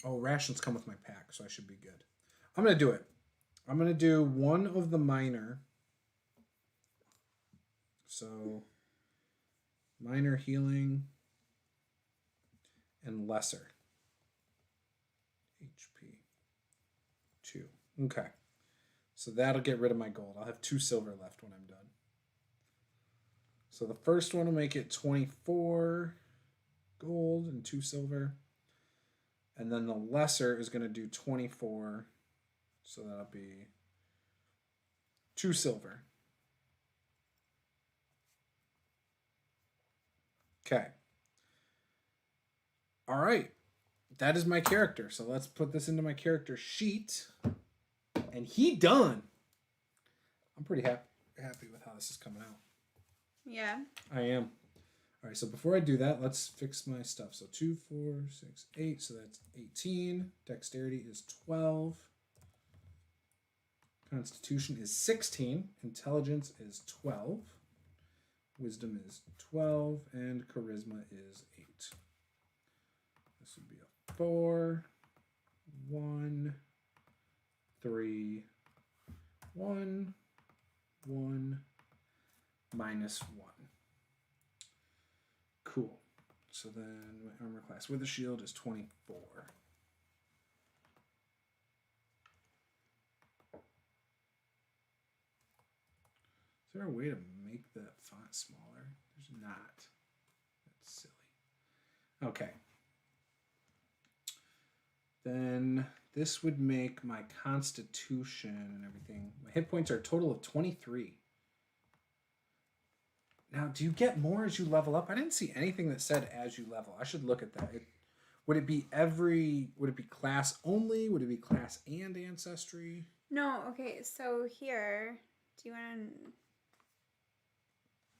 Oh, rations come with my pack, so I should be good. I'm going to do it. I'm going to do 1 of the minor. So, minor healing and lesser. HP 2. Okay. So that'll get rid of my gold. I'll have 2 silver left when I'm done. So the first one will make it 24 gold and 2 silver. And then the lesser is going to do 24. So that'll be 2 silver. Okay. All right. That is my character. So let's put this into my character sheet. And he done. I'm pretty happy with how this is coming out. Yeah. I am. All right, so before I do that, let's fix my stuff. So 2, 4, 6, 8. So that's 18. Dexterity is 12. Constitution is 16. Intelligence is 12. Wisdom is 12. And charisma is 8. This would be a 4, 1, 3, 1, 1, minus 1. Cool. So then my armor class with a shield is 24. Is there a way to make the font smaller? There's not. That's silly. Okay. Then this would make my constitution and everything. My hit points are a total of 23. Now, do you get more as you level up? I didn't see anything that said as you level. I should look at that. Would it be class only? Would it be class and ancestry? No, okay, so here, do you want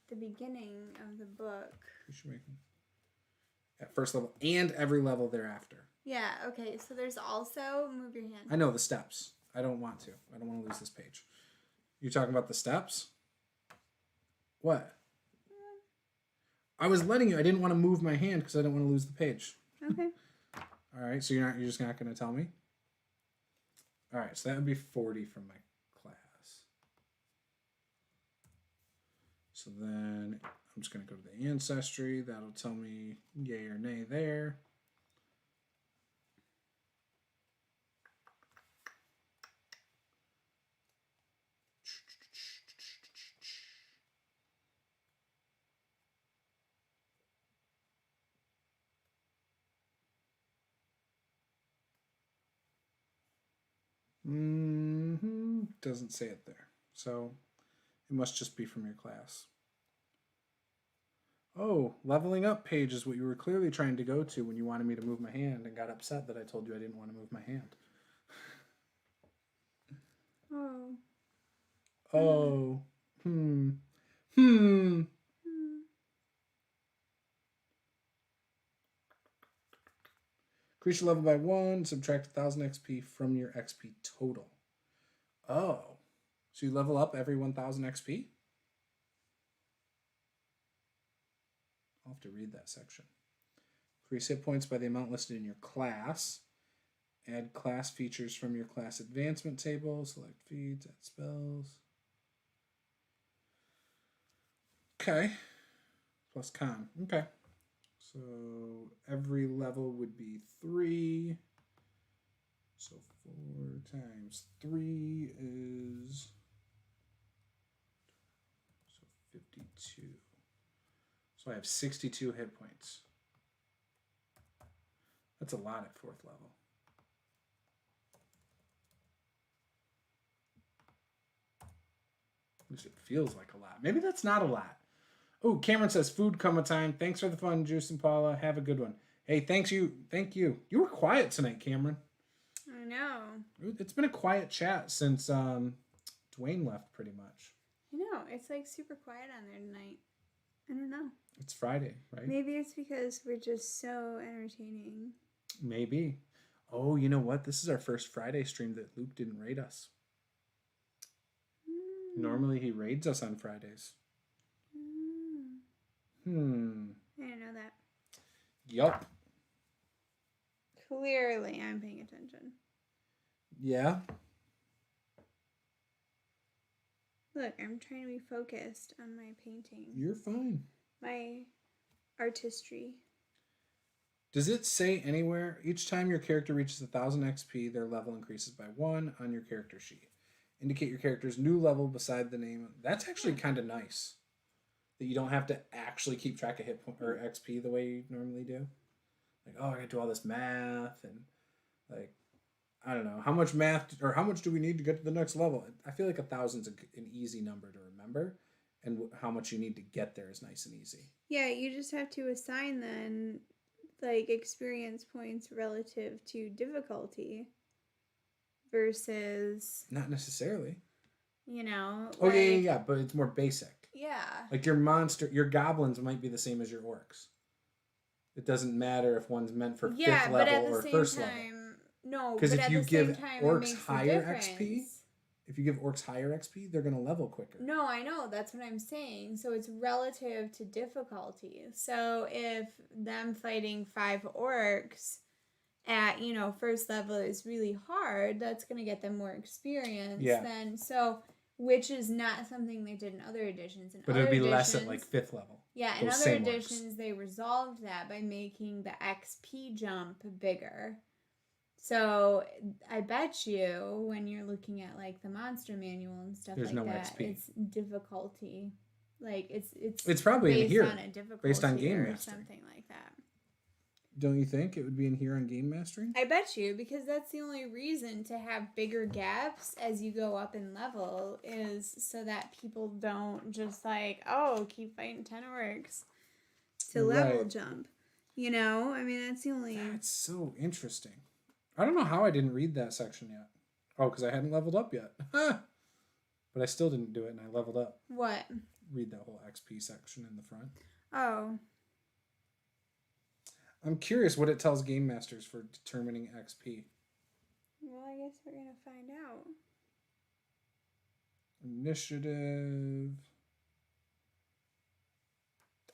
the beginning of the book? You should make them at first level and every level thereafter. Yeah, okay, so there's also, move your hand. I know the steps. I don't want to lose this page. You're talking about the steps? What? I was letting you. I didn't want to move my hand because I didn't want to lose the page. Okay. All right, so you're just not going to tell me? All right, so that would be 40 from my class. So then I'm just going to go to the ancestry. That'll tell me yay or nay there. Doesn't say it there. So it must just be from your class. Oh, leveling up page is what you were clearly trying to go to when you wanted me to move my hand and got upset that I told you I didn't want to move my hand. Oh. Creature level by 1, subtract 1,000 XP from your XP total. Oh. So you level up every 1,000 XP? I'll have to read that section. Increase hit points by the amount listed in your class. Add class features from your class advancement table. Select feats, add spells. Okay. Plus con. Okay. So every level would be 3. So 4 times 3 is 52. So I have 62 hit points. That's a lot at 4th level. At least it feels like a lot. Maybe that's not a lot. Oh, Cameron says, food coma time. Thanks for the fun, Juce and Paula. Have a good one. Hey, thank you. You were quiet tonight, Cameron. I know. It's been a quiet chat since Dwayne left, pretty much. I know. It's like super quiet on there tonight. I don't know. It's Friday, right? Maybe it's because we're just so entertaining. Maybe. Oh, you know what? This is our first Friday stream that Luke didn't raid us. Normally he raids us on Fridays. I didn't know that. Yup. Clearly, I'm paying attention. Yeah. Look, I'm trying to be focused on my painting. You're fine. My artistry. Does it say anywhere, each time your character reaches 1,000 XP, their level increases by 1 on your character sheet? Indicate your character's new level beside the name. That's actually kind of nice. That you don't have to actually keep track of hit point or XP the way you normally do. Like, oh, I got to do all this math and like, I don't know how much math or how much do we need to get to the next level. I feel like 1,000's an easy number to remember, and how much you need to get there is nice and easy. Yeah, you just have to assign then like experience points relative to difficulty versus not necessarily. You know. Oh, like, yeah, but it's more basic. Yeah. Like your goblins might be the same as your orcs. It doesn't matter if one's meant for 5th level or 1st level. No, because if you give orcs higher XP, they're going to level quicker. No, I know. That's what I'm saying. So it's relative to difficulty. So if them fighting 5 orcs at, 1st level is really hard, that's going to get them more experience. Yeah. Which is not something they did in other editions. But it'd be less at like 5th level. Yeah, in other editions, they resolved that by making the XP jump bigger. So I bet you when you're looking at like the monster manual and stuff there's like no that, XP. it's difficulty. Like it's probably based in here on a difficulty based on game or mastery. something like that. Don't you think it would be in here on game mastering? I bet you, because that's the only reason to have bigger gaps as you go up in level is so that people don't just like, oh, keep fighting 10 orcs to level jump. You know? I mean, that's the only... That's so interesting. I don't know how I didn't read that section yet. Oh, because I hadn't leveled up yet. But I still didn't do it, and I leveled up. What? Read that whole XP section in the front. Oh. I'm curious what it tells game masters for determining XP. Well, I guess we're going to find out. Initiative.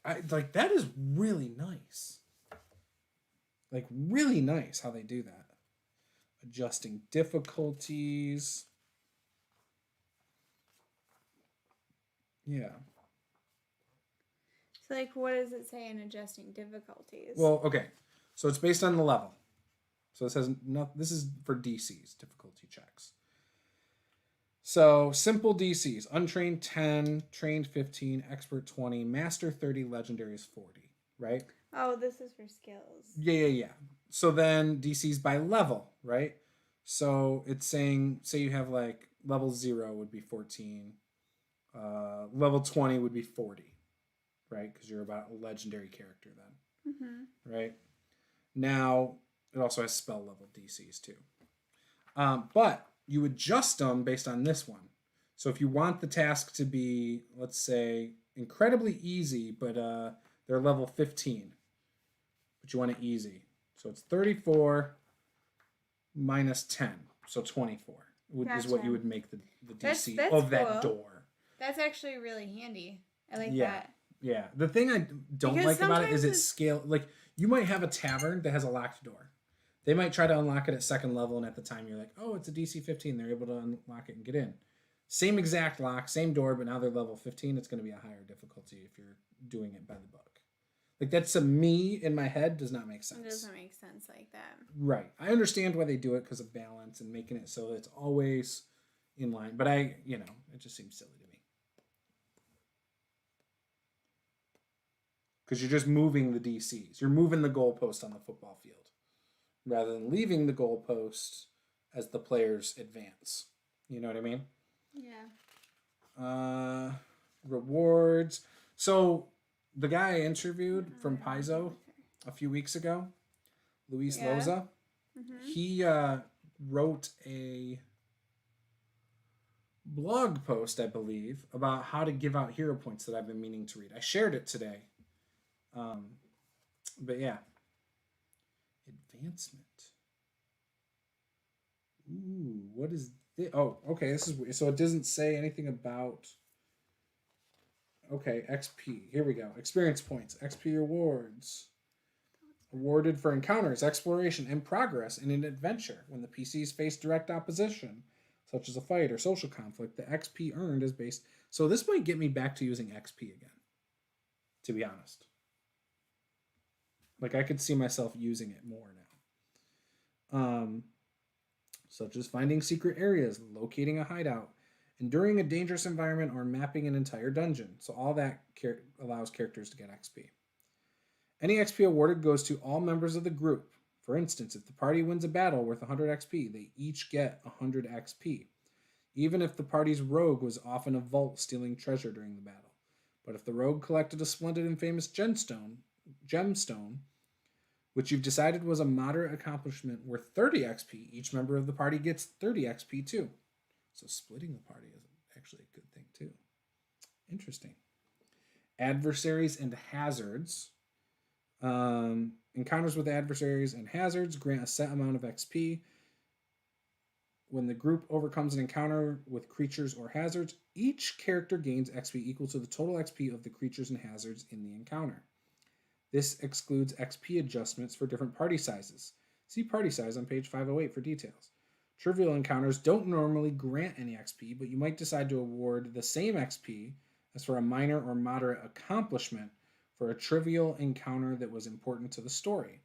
That is really nice. Like, really nice how they do that. Adjusting difficulties. Yeah. So, like, what does it say in adjusting difficulties? Well, okay. So it's based on the level. So it says, this is for DCs, difficulty checks. So simple DCs, untrained 10, trained 15, expert 20, master 30, legendary is 40, right? Oh, this is for skills. Yeah. So then DCs by level, right? So it's saying, say you have like level 0 would be 14, level 20 would be 40, right? Because you're about a legendary character then, right? Now, it also has spell level DCs too. But you adjust them based on this one. So if you want the task to be, let's say, incredibly easy, but they're level 15, but you want it easy. So it's 34 minus 10, so 24 is what you would make the DC that's of that cool. door. That's actually really handy. I like that. Yeah. The thing I don't like about it is it's scale. Like, you might have a tavern that has a locked door. They might try to unlock it at second level, and at the time you're like, oh, it's a DC 15. They're able to unlock it and get in. Same exact lock, same door, but now they're level 15. It's going to be a higher difficulty if you're doing it by the book. Like, that's me in my head does not make sense. It doesn't make sense like that. Right. I understand why they do it because of balance and making it so it's always in line. But it just seems silly to me. Because you're just moving the DCs. You're moving the goalpost on the football field rather than leaving the goalpost as the players advance. You know what I mean? Yeah. Rewards. So the guy I interviewed from Paizo a few weeks ago, Luis Loza, he wrote a blog post, I believe, about how to give out hero points that I've been meaning to read. I shared it today. But yeah. Advancement. Ooh, what is this? Oh, okay. This is weird. So it doesn't say anything about. Okay, XP. Here we go. Experience points. XP rewards. Awarded for encounters, exploration, and progress in an adventure. When the PCs face direct opposition, such as a fight or social conflict, the XP earned is based. So this might get me back to using XP again. To be honest. Like, I could see myself using it more now. Such as finding secret areas, locating a hideout, enduring a dangerous environment, or mapping an entire dungeon. So all that allows characters to get XP. Any XP awarded goes to all members of the group. For instance, if the party wins a battle worth 100 XP, they each get 100 XP. Even if the party's rogue was off in a vault stealing treasure during the battle. But if the rogue collected a splendid and famous gemstone, which you've decided was a moderate accomplishment worth 30 XP, each member of the party gets 30 XP too. So splitting the party is actually a good thing too. Interesting. Adversaries and hazards. Encounters with adversaries and hazards grant a set amount of XP. When the group overcomes an encounter with creatures or hazards, each character gains XP equal to the total XP of the creatures and hazards in the encounter. This excludes XP adjustments for different party sizes. See party size on page 508 for details. Trivial encounters don't normally grant any XP, but you might decide to award the same XP as for a minor or moderate accomplishment for a trivial encounter that was important to the story,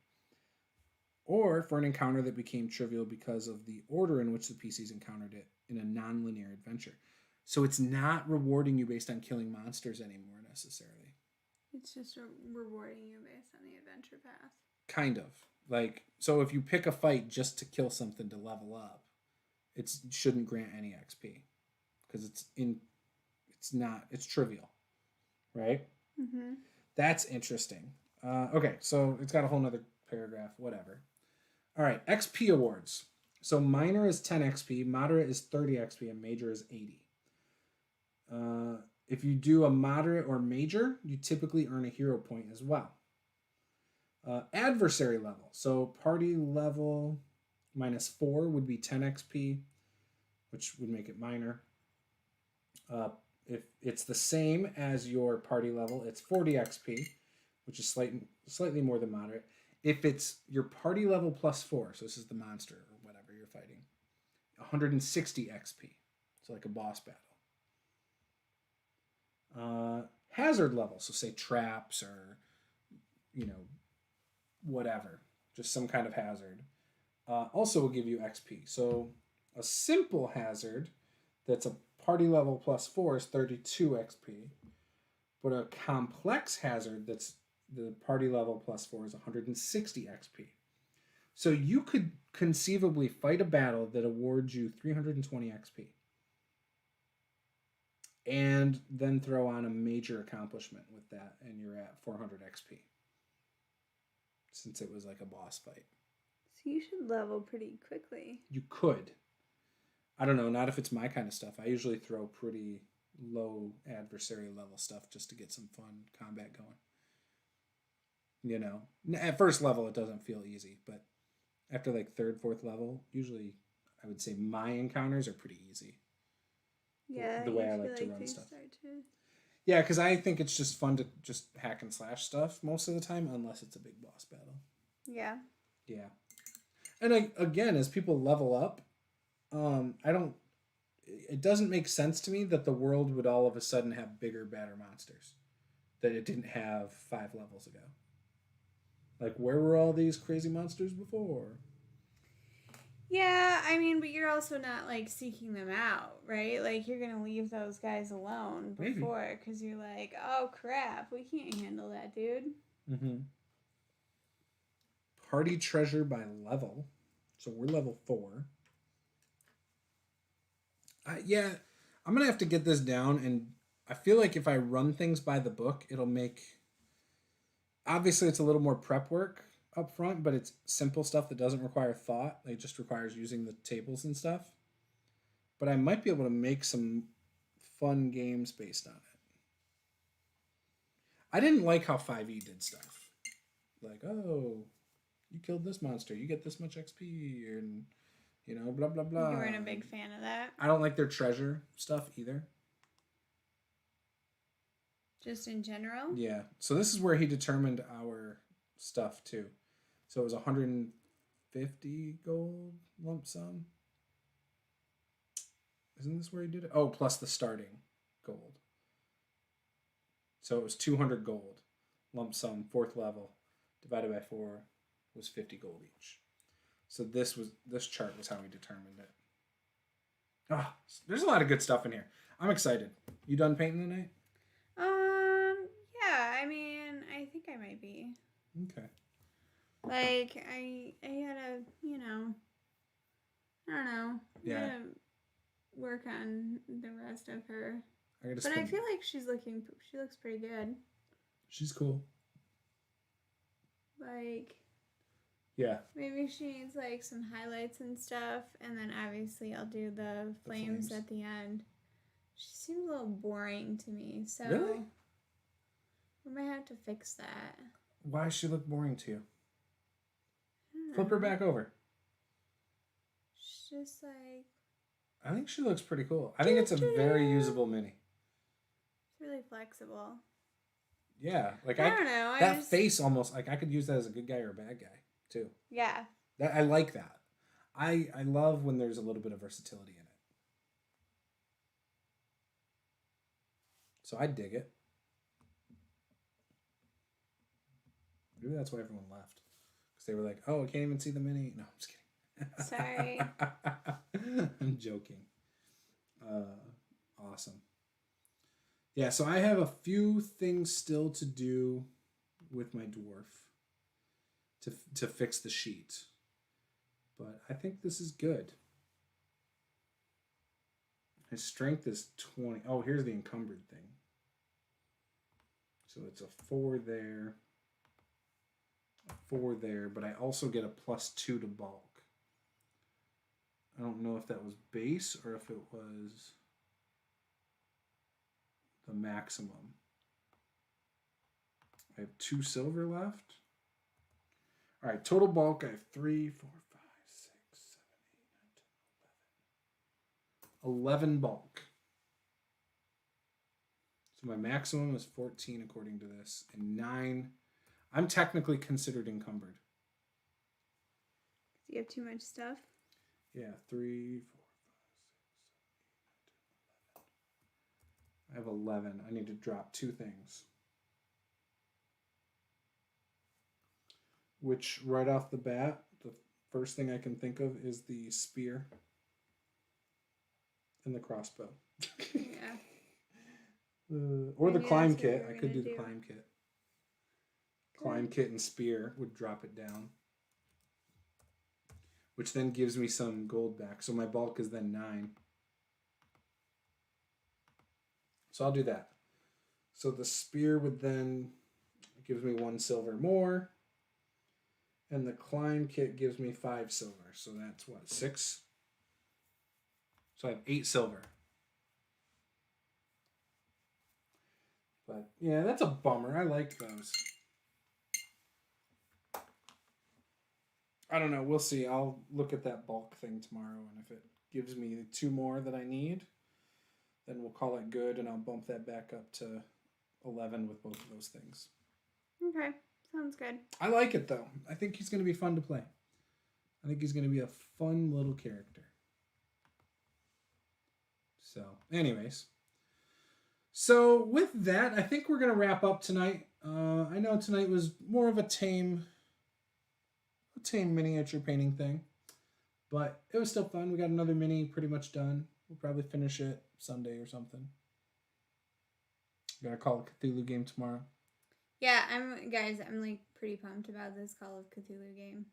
or for an encounter that became trivial because of the order in which the PCs encountered it in a non-linear adventure. So it's not rewarding you based on killing monsters anymore necessarily. It's just rewarding you based on the adventure path. Kind of. Like, so if you pick a fight just to kill something to level up, it shouldn't grant any XP because it's trivial, right? Mm-hmm. That's interesting. Okay, so it's got a whole nother paragraph, whatever. All right, XP awards. So minor is 10 XP, moderate is 30 XP, and major is 80. If you do a moderate or major, you typically earn a hero point as well. Adversary level. So party level -4 would be 10 XP, which would make it minor. If it's the same as your party level, it's 40 XP, which is slightly more than moderate. If it's your party level +4, so this is the monster or whatever you're fighting, 160 XP. So like a boss battle. Hazard level, so say traps or, whatever, just some kind of hazard, also will give you XP. So a simple hazard that's a party level +4 is 32 XP, but a complex hazard that's the party level +4 is 160 XP. So you could conceivably fight a battle that awards you 320 XP. And then throw on a major accomplishment with that, and you're at 400 XP. Since it was like a boss fight. So you should level pretty quickly. You could. I don't know, not if it's my kind of stuff. I usually throw pretty low adversary level stuff just to get some fun combat going. At first level it doesn't feel easy, but after like 3rd, 4th level, usually I would say my encounters are pretty easy. Yeah, the way I like to run stuff. Too. Yeah, because I think it's just fun to just hack and slash stuff most of the time, unless it's a big boss battle. Yeah. Yeah. And again, as people level up, it doesn't make sense to me that the world would all of a sudden have bigger, badder monsters that it didn't have 5 levels ago. Like, where were all these crazy monsters before? Yeah, I mean, but you're also not, like, seeking them out, right? Like, you're going to leave those guys alone before because you're like, oh, crap, we can't handle that, dude. Mm-hmm. Party treasure by level. So we're level 4. Yeah, I'm going to have to get this down, and I feel like if I run things by the book, it'll make... Obviously, it's a little more prep work up front, but it's simple stuff that doesn't require thought. It just requires using the tables and stuff. But I might be able to make some fun games based on it. I didn't like how 5e did stuff. Like, oh, you killed this monster, you get this much XP, and, blah, blah, blah. You weren't a big fan of that? I don't like their treasure stuff either. Just in general? Yeah. So this is where he determined our stuff, too. So it was 150 gold lump sum. Isn't this where he did it? Oh, plus the starting gold. So it was 200 gold lump sum, 4th level, divided by 4 was 50 gold each. So this chart was how he determined it. There's a lot of good stuff in here. I'm excited. You done painting tonight? Yeah, I mean, I think I might be. Okay. Like, I gotta, I don't know. I gotta work on the rest of her. But I feel like she looks pretty good. She's cool. Like, yeah. Maybe she needs, like, some highlights and stuff, and then obviously I'll do the flames at the end. She seems a little boring to me, so... Really? We might have to fix that. Why does she look boring to you? Flip her back over. She's just like... I think she looks pretty cool. I think it's a very usable mini. It's really flexible. Yeah. Like I don't know. That face almost... Like, I could use that as a good guy or a bad guy, too. Yeah. I like that. I love when there's a little bit of versatility in it. So I dig it. Maybe that's why everyone left. Because they were like, oh, I can't even see the mini. No, I'm just kidding. Sorry. I'm joking. Awesome. Yeah, so I have a few things still to do with my dwarf to fix the sheet. But I think this is good. His strength is 20. Oh, here's the encumbered thing. So it's a 4 there, a 4 there, but I also get a +2 to bulk. I don't know if that was base or if it was the maximum. I have 2 silver left. All right, total bulk, I have 3, 4, 5, 6, 7, 8, 9, 10, 11 bulk. So my maximum is 14 according to this, and 9. I'm technically considered encumbered. You have too much stuff? Yeah, 3, 4, 5, 6, 7, 8, 9, 10, 11. I have 11. I need to drop 2 things. Which, right off the bat, the first thing I can think of is the spear and the crossbow. Yeah. Or the Maybe climb that's what kit. we're I could do gonna the do. climb kit. Good. Climb kit and spear would drop it down. Which then gives me some gold back. So my bulk is then 9. So I'll do that. So the spear would then gives me 1 silver more. And the climb kit gives me 5 silver. So that's what, 6? So I have 8 silver. But yeah, that's a bummer. I liked those. I don't know. We'll see. I'll look at that bulk thing tomorrow. And if it gives me 2 more that I need, then we'll call it good. And I'll bump that back up to 11 with both of those things. Okay. Sounds good. I like it, though. I think he's going to be fun to play. I think he's going to be a fun little character. So, anyways. So, with that, I think we're going to wrap up tonight. I know tonight was more of a tame miniature painting thing. But it was still fun. We got another mini pretty much done. We'll probably finish it Sunday or something. Got to Call of Cthulhu game tomorrow. Yeah, I'm like pretty pumped about this Call of Cthulhu game.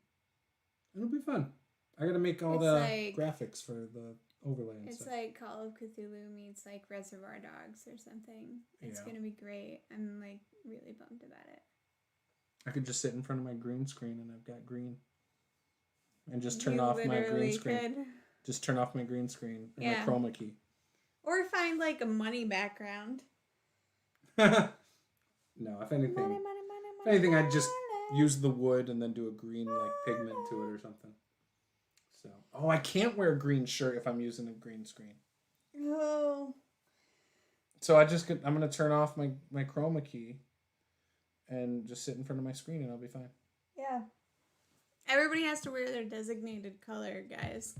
It'll be fun. I got to make all the graphics for the overlay and it's stuff. like Call of Cthulhu meets like Reservoir Dogs or something. It's gonna be great. I'm like really pumped about it. I could just sit in front of my green screen and I've got green. And just turn off my green screen. Could. Just turn off my green screen and my chroma key. Or find like a money background. No, if anything, I'd just use the wood and then do a green like pigment to it or something. So, I can't wear a green shirt if I'm using a green screen. Oh. So I'm gonna turn off my chroma key and just sit in front of my screen and I'll be fine. Yeah. Everybody has to wear their designated color, guys.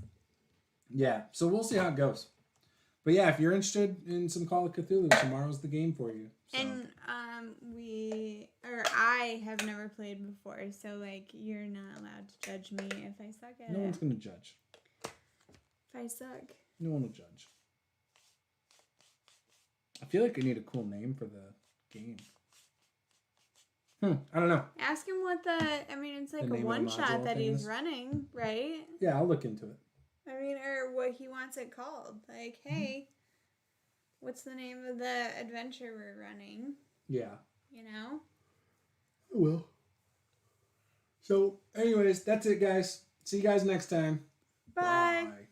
Yeah, so we'll see how it goes. But yeah, if you're interested in some Call of Cthulhu, tomorrow's the game for you. So. And I have never played before, so like you're not allowed to judge me if I suck at it. No one's gonna judge. If I suck. No one will judge. I feel like I need a cool name for the game. I don't know. Ask him what it's like a one-shot that he's running, right? Yeah, I'll look into it. Or what he wants it called. Like, hey, what's the name of the adventure we're running? Yeah. You know? I will. So, anyways, that's it, guys. See you guys next time. Bye. Bye.